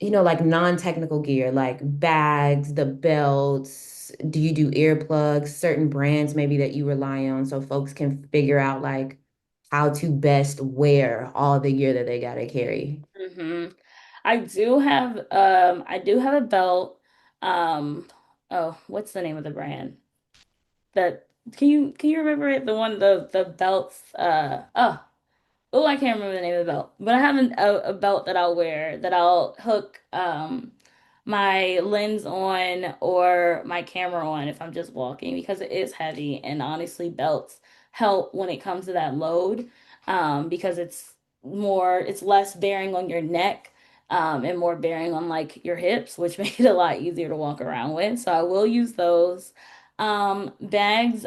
Speaker 1: like non-technical gear, like bags, the belts? Do you do earplugs, certain brands maybe that you rely on so folks can figure out like how to best wear all the gear that they gotta carry?
Speaker 2: hmm I do have a belt. Um oh, what's the name of the brand? That can you remember it? The one the belts oh, I can't remember the name of the belt, but I have a belt that I'll wear that I'll hook my lens on or my camera on if I'm just walking because it is heavy. And honestly, belts help when it comes to that load because it's less bearing on your neck and more bearing on like your hips, which make it a lot easier to walk around with. So I will use those. Bags,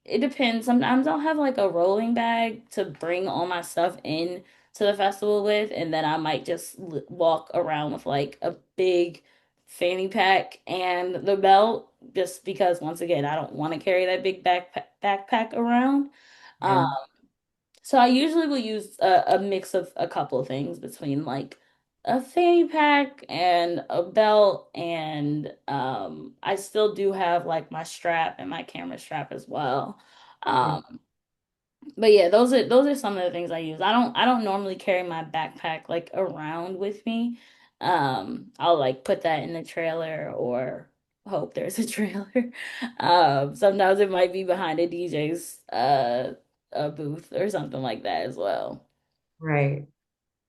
Speaker 2: it depends. Sometimes I'll have like a rolling bag to bring all my stuff in to the festival with, and then I might just walk around with like a big fanny pack and the belt, just because once again, I don't want to carry that big backpack around. Um,
Speaker 1: Yeah.
Speaker 2: so I usually will use a mix of a couple of things between like a fanny pack and a belt, and I still do have like my strap and my camera strap as well. Um, but yeah, those are some of the things I use. I don't normally carry my backpack like around with me. I'll like put that in the trailer or hope there's a trailer. Sometimes it might be behind a DJ's a booth or something like that as well.
Speaker 1: Right.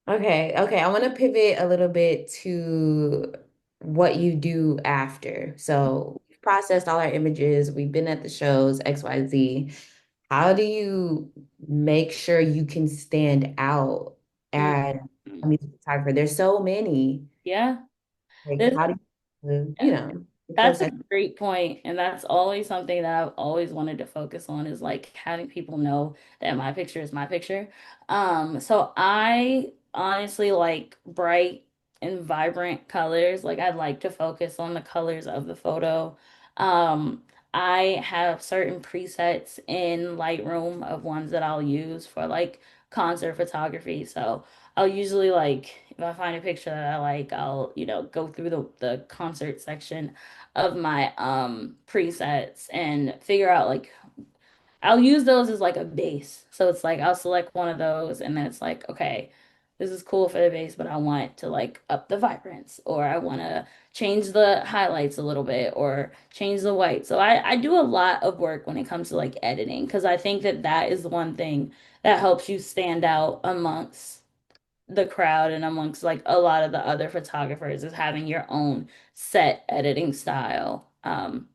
Speaker 1: Okay. Okay. I want to pivot a little bit to what you do after. So we've processed all our images. We've been at the shows, XYZ. How do you make sure you can stand out as a
Speaker 2: Mhm.
Speaker 1: music photographer? There's so many.
Speaker 2: Yeah.
Speaker 1: Like,
Speaker 2: This
Speaker 1: how do get your
Speaker 2: That's a
Speaker 1: set?
Speaker 2: great point, and that's always something that I've always wanted to focus on is like having people know that my picture is my picture. So I honestly like bright and vibrant colors. Like I like to focus on the colors of the photo. Um, I have certain presets in Lightroom of ones that I'll use for like concert photography. So I'll usually like if I find a picture that I like, I'll, go through the concert section of my presets and figure out like I'll use those as like a base. So it's like I'll select one of those and then it's like, okay, this is cool for the base, but I want to like up the vibrance or I want to change the highlights a little bit or change the white. So I do a lot of work when it comes to like editing because I think that that is one thing that helps you stand out amongst the crowd and amongst like a lot of the other photographers is having your own set editing style.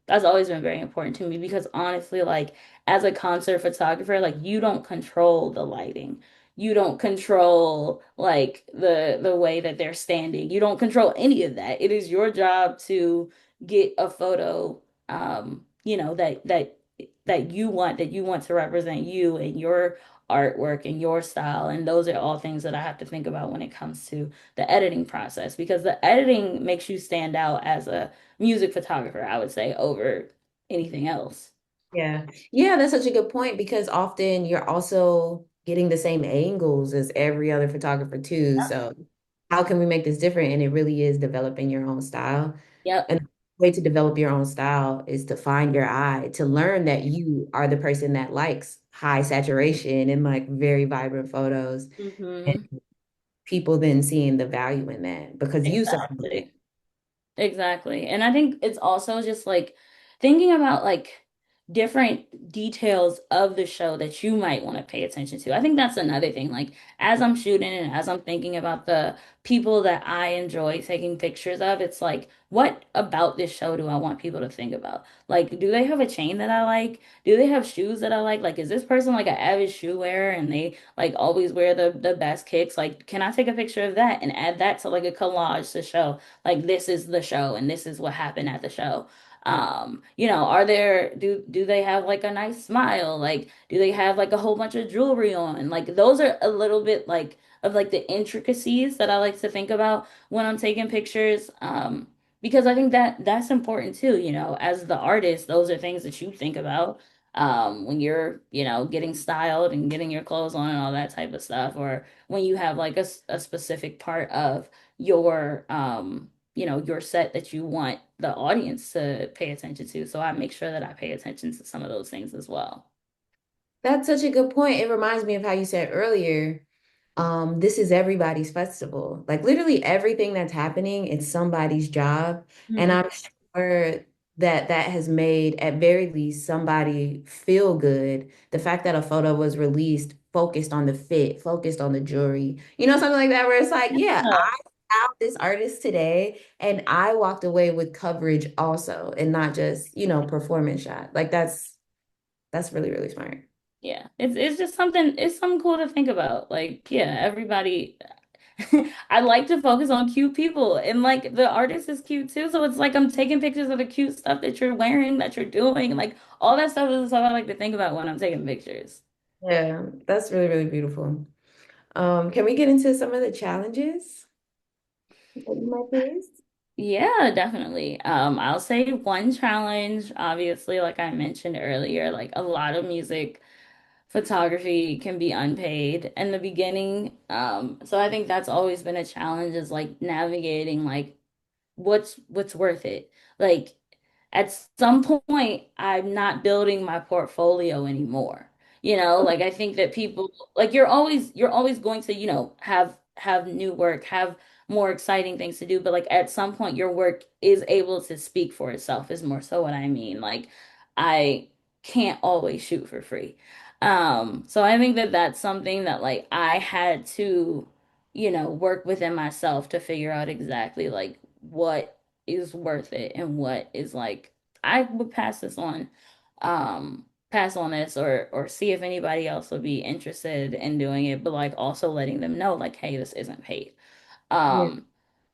Speaker 2: That's always been very important to me because honestly, like as a concert photographer, like you don't control the lighting. You don't control like the way that they're standing. You don't control any of that. It is your job to get a photo that you want to represent you and your artwork and your style. And those are all things that I have to think about when it comes to the editing process because the editing makes you stand out as a music photographer, I would say, over anything else.
Speaker 1: Yeah. Yeah, that's such a good point because often you're also getting the same angles as every other photographer too. So how can we make this different? And it really is developing your own style.
Speaker 2: Yep.
Speaker 1: And the way to develop your own style is to find your eye, to learn that you are the person that likes high saturation and like very vibrant photos. And
Speaker 2: hmm
Speaker 1: people then seeing the value in that because you saw it.
Speaker 2: Exactly. Exactly. And I think it's also just like thinking about like different details of the show that you might want to pay attention to. I think that's another thing. Like as I'm shooting and as I'm thinking about the people that I enjoy taking pictures of, it's like, what about this show do I want people to think about? Like, do they have a chain that I like? Do they have shoes that I like? Like, is this person like an avid shoe wearer and they like always wear the best kicks? Like, can I take a picture of that and add that to like a collage to show like this is the show and this is what happened at the show? Are there do they have like a nice smile? Like, do they have like a whole bunch of jewelry on? Like, those are a little bit like of like the intricacies that I like to think about when I'm taking pictures. Because I think that that's important too, as the artist, those are things that you think about when you're, getting styled and getting your clothes on and all that type of stuff, or when you have like a specific part of your your set that you want the audience to pay attention to. So I make sure that I pay attention to some of those things as well.
Speaker 1: That's such a good point. It reminds me of how you said earlier, this is everybody's festival. Like literally everything that's happening is somebody's job. And
Speaker 2: Mhm.
Speaker 1: I'm sure that that has made, at very least, somebody feel good. The fact that a photo was released focused on the fit, focused on the jewelry, something like that, where it's like, yeah,
Speaker 2: Yeah.
Speaker 1: I found this artist today and I walked away with coverage also and not just, performance shot. Like that's really, really smart.
Speaker 2: Yeah. It's just something cool to think about. Like, yeah, everybody I like to focus on cute people and like the artist is cute too. So it's like I'm taking pictures of the cute stuff that you're wearing, that you're doing. Like all that stuff is stuff I like to think about when I'm taking pictures.
Speaker 1: Yeah, that's really, really beautiful. Can we get into some of the challenges that you might face?
Speaker 2: Yeah, definitely. I'll say one challenge, obviously, like I mentioned earlier, like a lot of music photography can be unpaid in the beginning. So I think that's always been a challenge is like navigating like what's worth it. Like at some point, I'm not building my portfolio anymore. Like I think that people like you're always going to, have new work, have more exciting things to do, but like at some point your work is able to speak for itself is more so what I mean. Like I can't always shoot for free. So I think that that's something that like I had to, work within myself to figure out exactly like what is worth it and what is like I would pass on this or see if anybody else would be interested in doing it, but like also letting them know like, hey, this isn't paid.
Speaker 1: Yeah.
Speaker 2: Um,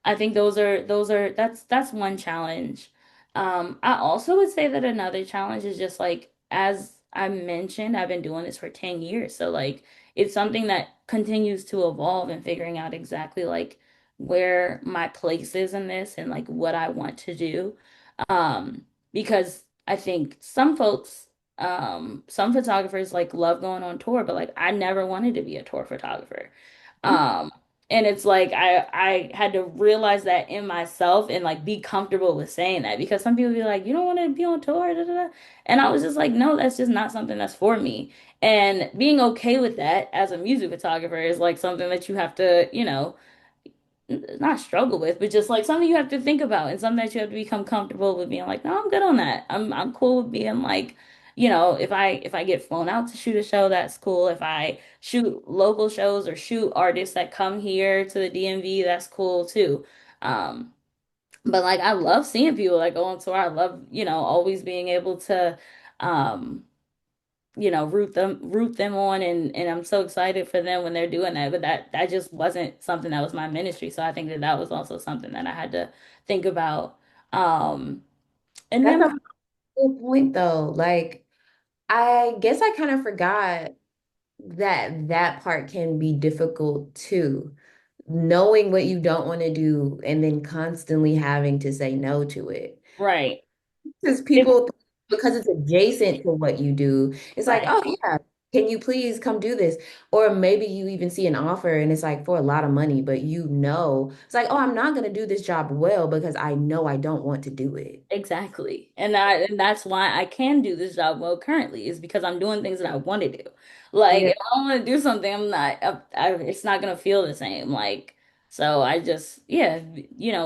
Speaker 2: I think that's one challenge. I also would say that another challenge is just like as I mentioned, I've been doing this for 10 years. So like it's something that continues to evolve and figuring out exactly like where my place is in this and like what I want to do. Because I think some photographers like love going on tour, but like I never wanted to be a tour photographer. Um, and it's like I had to realize that in myself and like be comfortable with saying that because some people be like, you don't want to be on tour, da, da, da. And I was just like, no, that's just not something that's for me. And being okay with that as a music photographer is like something that you have to, not struggle with, but just like something you have to think about and something that you have to become comfortable with being like, no, I'm good on that. I'm cool with being like, if I get flown out to shoot a show, that's cool. If I shoot local shows or shoot artists that come here to the DMV, that's cool too. Um, but like I love seeing people like go on tour. I love, always being able to um root them on and I'm so excited for them when they're doing that. But that just wasn't something that was my ministry. So I think that that was also something that I had to think about. Um, and
Speaker 1: That's
Speaker 2: then
Speaker 1: a good point though. Like, I guess I kind of forgot that that part can be difficult too. Knowing what you don't want to do and then constantly having to say no to it.
Speaker 2: right,
Speaker 1: Because
Speaker 2: it,
Speaker 1: people, because it's adjacent to what you do, it's like,
Speaker 2: right.
Speaker 1: oh yeah, can you please come do this? Or maybe you even see an offer and it's like for a lot of money, but it's like, oh, I'm not gonna do this job well because I know I don't want to do it.
Speaker 2: Exactly. And that's why I can do this job well currently is because I'm doing things that I want to do. Like
Speaker 1: Yeah.
Speaker 2: if I don't want to do something, it's not gonna feel the same. Like so I just yeah,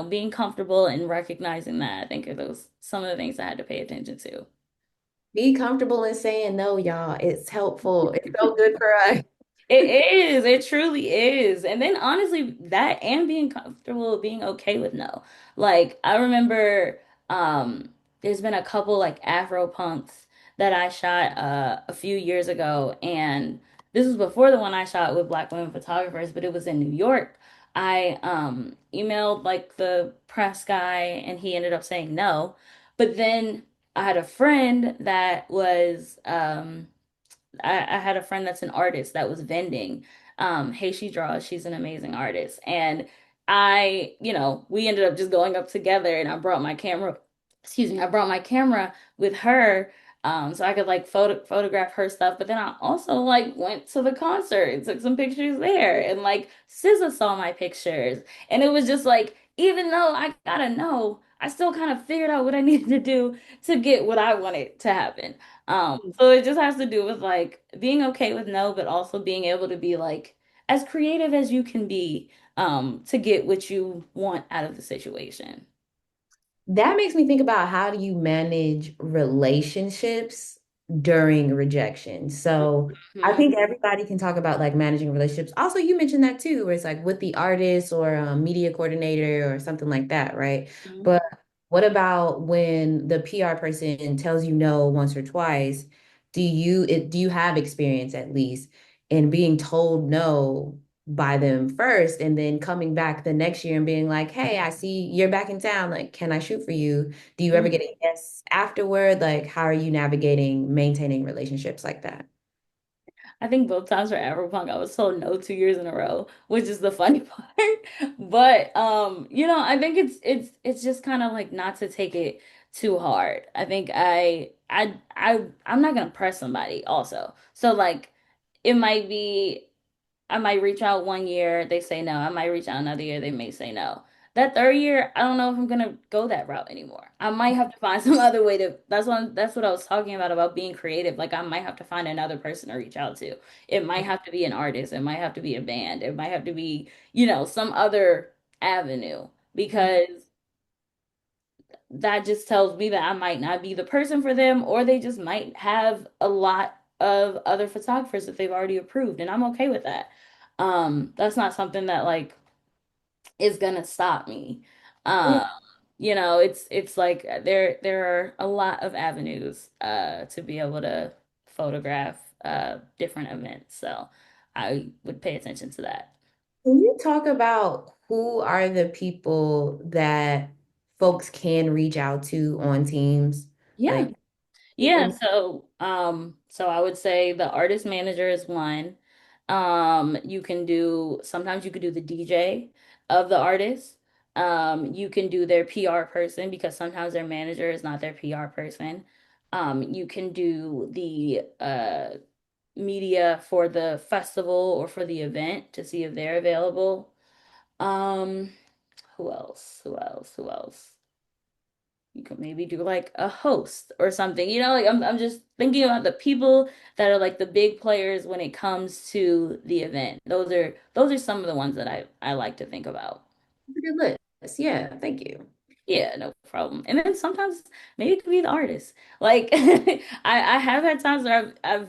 Speaker 2: being comfortable and recognizing that I think are those some of the things I had to pay attention to.
Speaker 1: Be comfortable in saying no, y'all. It's helpful. It's so good for us.
Speaker 2: It is. It truly is. And then honestly, that and being comfortable, being okay with no. Like I remember there's been a couple like Afro punks that I shot a few years ago, and this was before the one I shot with Black women photographers, but it was in New York. I emailed like the press guy and he ended up saying no. But then I had a friend that was I had a friend that's an artist that was vending. Hey, she draws. She's an amazing artist. And we ended up just going up together and I brought my camera, excuse me, I brought my camera with her so I could like photograph her stuff. But then I also like went to the concert and took some pictures there. And like SZA saw my pictures. And it was just like, even though I gotta know, I still kind of figured out what I needed to do to get what I wanted to happen. So it just has to do with like being okay with no, but also being able to be like as creative as you can be, to get what you want out of the situation.
Speaker 1: That makes me think about how do you manage relationships during rejection. So I
Speaker 2: Mhm.
Speaker 1: think everybody can talk about like managing relationships. Also, you mentioned that too, where it's like with the artist or a media coordinator or something like that, right?
Speaker 2: Mhm.
Speaker 1: But what about when the PR person tells you no once or twice? Do you have experience at least in being told no by them first and then coming back the next year and being like, hey, I see you're back in town. Like, can I shoot for you? Do you ever get a yes afterward? Like, how are you navigating maintaining relationships like that?
Speaker 2: I think both times for Afropunk, I was told no 2 years in a row, which is the funny part. But I think it's just kind of like not to take it too hard. I think I'm not gonna press somebody also. So like it might be I might reach out 1 year, they say no. I might reach out another year, they may say no. That third year, I don't know if I'm gonna go that route anymore. I might have to find some other way to. That's what I was talking about being creative. Like I might have to find another person to reach out to. It might have to be an artist. It might have to be a band. It might have to be, some other avenue because that just tells me that I might not be the person for them, or they just might have a lot of other photographers that they've already approved, and I'm okay with that. That's not something that like is gonna stop me. Um, it's like there are a lot of avenues to be able to photograph different events. So I would pay attention to that.
Speaker 1: Can you talk about who are the people that folks can reach out to on teams?
Speaker 2: Yeah.
Speaker 1: Like
Speaker 2: Yeah,
Speaker 1: people.
Speaker 2: so I would say the artist manager is one. Sometimes you could do the DJ of the artist. You can do their PR person because sometimes their manager is not their PR person. You can do the media for the festival or for the event to see if they're available. Um, who else? Who else? Who else? You could maybe do like a host or something. Like I'm just thinking about the people that are like the big players when it comes to the event. Those are some of the ones that I like to think about.
Speaker 1: That's a good list. Yeah, thank you.
Speaker 2: Yeah, no problem. And then sometimes maybe it could be the artist. Like I have had times where I've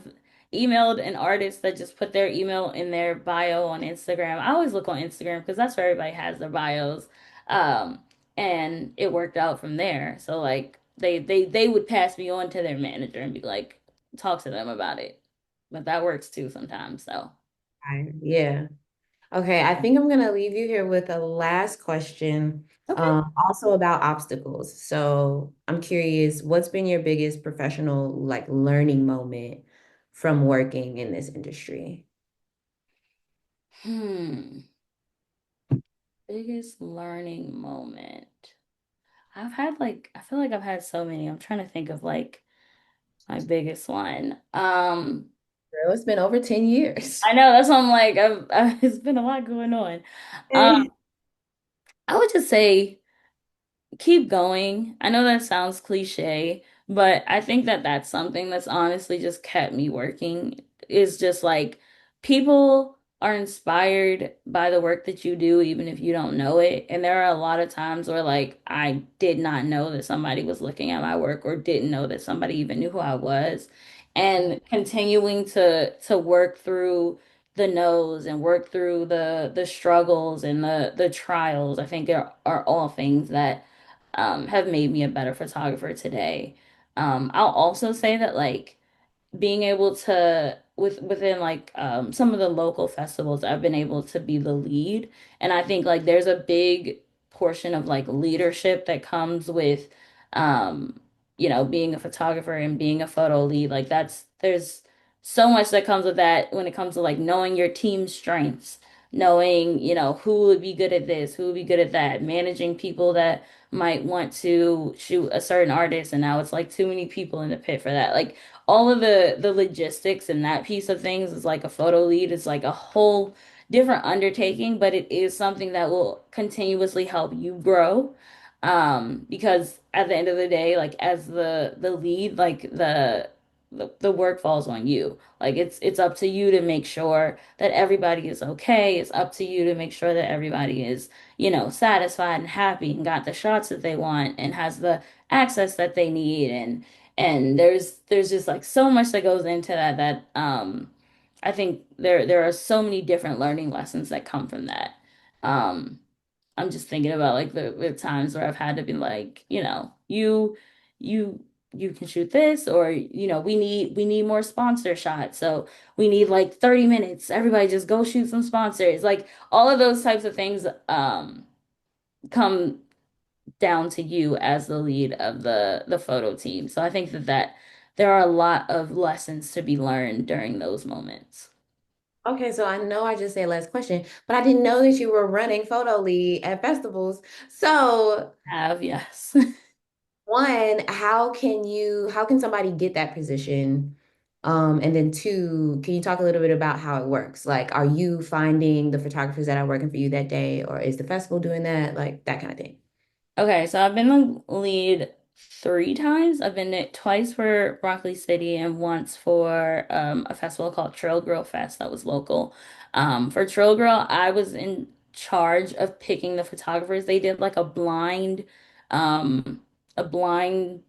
Speaker 2: emailed an artist that just put their email in their bio on Instagram. I always look on Instagram because that's where everybody has their bios. Um, and it worked out from there. So like they would pass me on to their manager and be like, talk to them about it. But that works too sometimes. So
Speaker 1: Yeah. Okay, I think I'm gonna leave you here with a last question,
Speaker 2: okay.
Speaker 1: also about obstacles. So I'm curious, what's been your biggest professional like learning moment from working in this industry?
Speaker 2: Hmm. Biggest learning moment. I feel like I've had so many. I'm trying to think of like my biggest one.
Speaker 1: Girl, it's been over 10 years.
Speaker 2: I know that's why I'm like, it's been a lot going on. Um, I would just say keep going. I know that sounds cliche, but I think that that's something that's honestly just kept me working is just like people are inspired by the work that you do, even if you don't know it. And there are a lot of times where like I did not know that somebody was looking at my work or didn't know that somebody even knew who I was. And continuing to work through the no's and work through the struggles and the trials, I think are all things that have made me a better photographer today. I'll also say that like being able to within like some of the local festivals I've been able to be the lead, and I think like there's a big portion of like leadership that comes with um being a photographer and being a photo lead. Like there's so much that comes with that when it comes to like knowing your team's strengths, knowing who would be good at this, who would be good at that, managing people that might want to shoot a certain artist and now it's like too many people in the pit for that. Like all of the logistics and that piece of things is like a photo lead is like a whole different undertaking, but it is something that will continuously help you grow. Because at the end of the day, like as the lead, like the work falls on you. Like it's up to you to make sure that everybody is okay. It's up to you to make sure that everybody is, satisfied and happy and got the shots that they want and has the access that they need and there's just like so much that goes into that I think there are so many different learning lessons that come from that. Um I'm just thinking about like the times where I've had to be like, you you can shoot this or we need more sponsor shots. So we need like 30 minutes. Everybody just go shoot some sponsors. Like all of those types of things come down to you as the lead of the photo team. So I think that there are a lot of lessons to be learned during those moments.
Speaker 1: Okay, so I know I just said last question, but I didn't know that you were running photo lead at festivals. So,
Speaker 2: Have, yes.
Speaker 1: one, how can somebody get that position? And then two, can you talk a little bit about how it works? Like, are you finding the photographers that are working for you that day, or is the festival doing that? Like that kind of thing.
Speaker 2: Okay, so I've been the lead 3 times. I've been it twice for Broccoli City and once for a festival called Trail Grill Fest that was local. For Trail Grill, I was in charge of picking the photographers. They did like um, a blind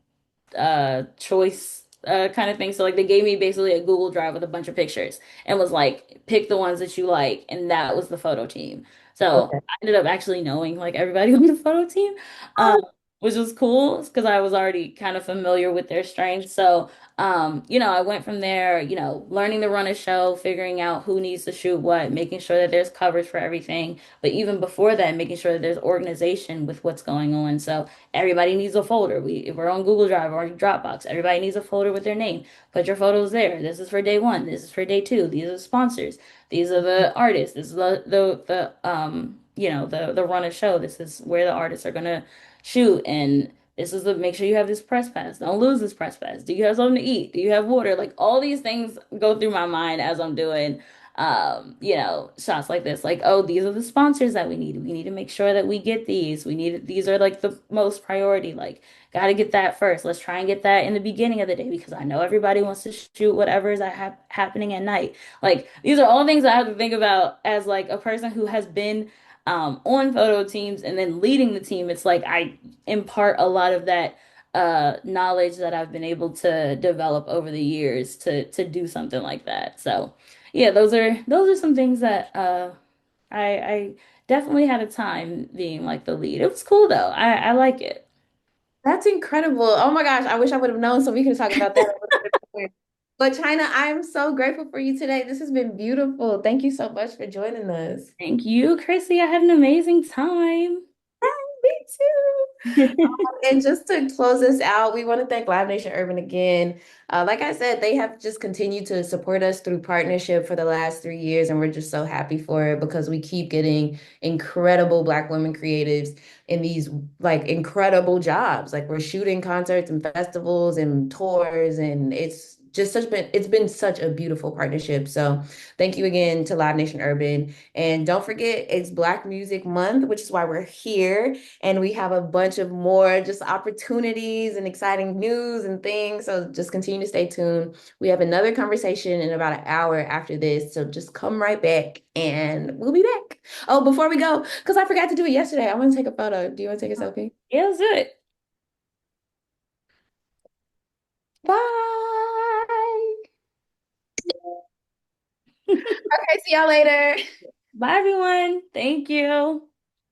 Speaker 2: choice kind of thing. So like they gave me basically a Google Drive with a bunch of pictures and was like, pick the ones that you like, and that was the photo team. So
Speaker 1: Okay.
Speaker 2: I ended up actually knowing like everybody on the photo team, um,
Speaker 1: Oh,
Speaker 2: which was cool because I was already kind of familiar with their strengths. So I went from there, learning to run a show, figuring out who needs to shoot what, making sure that there's coverage for everything. But even before that, making sure that there's organization with what's going on. So everybody needs a folder. If we're on Google Drive or Dropbox, everybody needs a folder with their name. Put your photos there. This is for day one. This is for day two. These are the sponsors. These are the artists. This is the run of show. This is where the artists are gonna shoot. And this is the make sure you have this press pass. Don't lose this press pass. Do you have something to eat? Do you have water? Like all these things go through my mind as I'm doing shots like this. Like, oh, these are the sponsors that we need. We need to make sure that we get these. These are like the most priority. Like, got to get that first. Let's try and get that in the beginning of the day because I know everybody wants to shoot whatever is happening at night. Like, these are all things I have to think about as like a person who has been on photo teams and then leading the team. It's like I impart a lot of that knowledge that I've been able to develop over the years to do something like that. So yeah, those are some things that I definitely had a time being like the lead. It was cool though. I like it.
Speaker 1: that's incredible. Oh my gosh, I wish I would have known so we could talk about that a little bit more. But China, I'm so grateful for you today. This has been beautiful. Thank you so much for joining us.
Speaker 2: Thank you, Chrissy. I had an amazing time.
Speaker 1: Me too. And just to close this out, we want to thank Live Nation Urban again. Like I said, they have just continued to support us through partnership for the last 3 years, and we're just so happy for it because we keep getting incredible Black women creatives in these like incredible jobs. Like we're shooting concerts and festivals and tours, and it's just such been it's been such a beautiful partnership. So thank you again to Live Nation Urban. And don't forget it's Black Music Month, which is why we're here. And we have a bunch of more just opportunities and exciting news and things. So just continue to stay tuned. We have another conversation in about an hour after this. So just come right back and we'll be back. Oh, before we go, because I forgot to do it yesterday, I want to take a photo. Do you want to take a selfie?
Speaker 2: Yeah, let's do it.
Speaker 1: Bye. Okay, see y'all later.
Speaker 2: Bye, everyone. Thank you.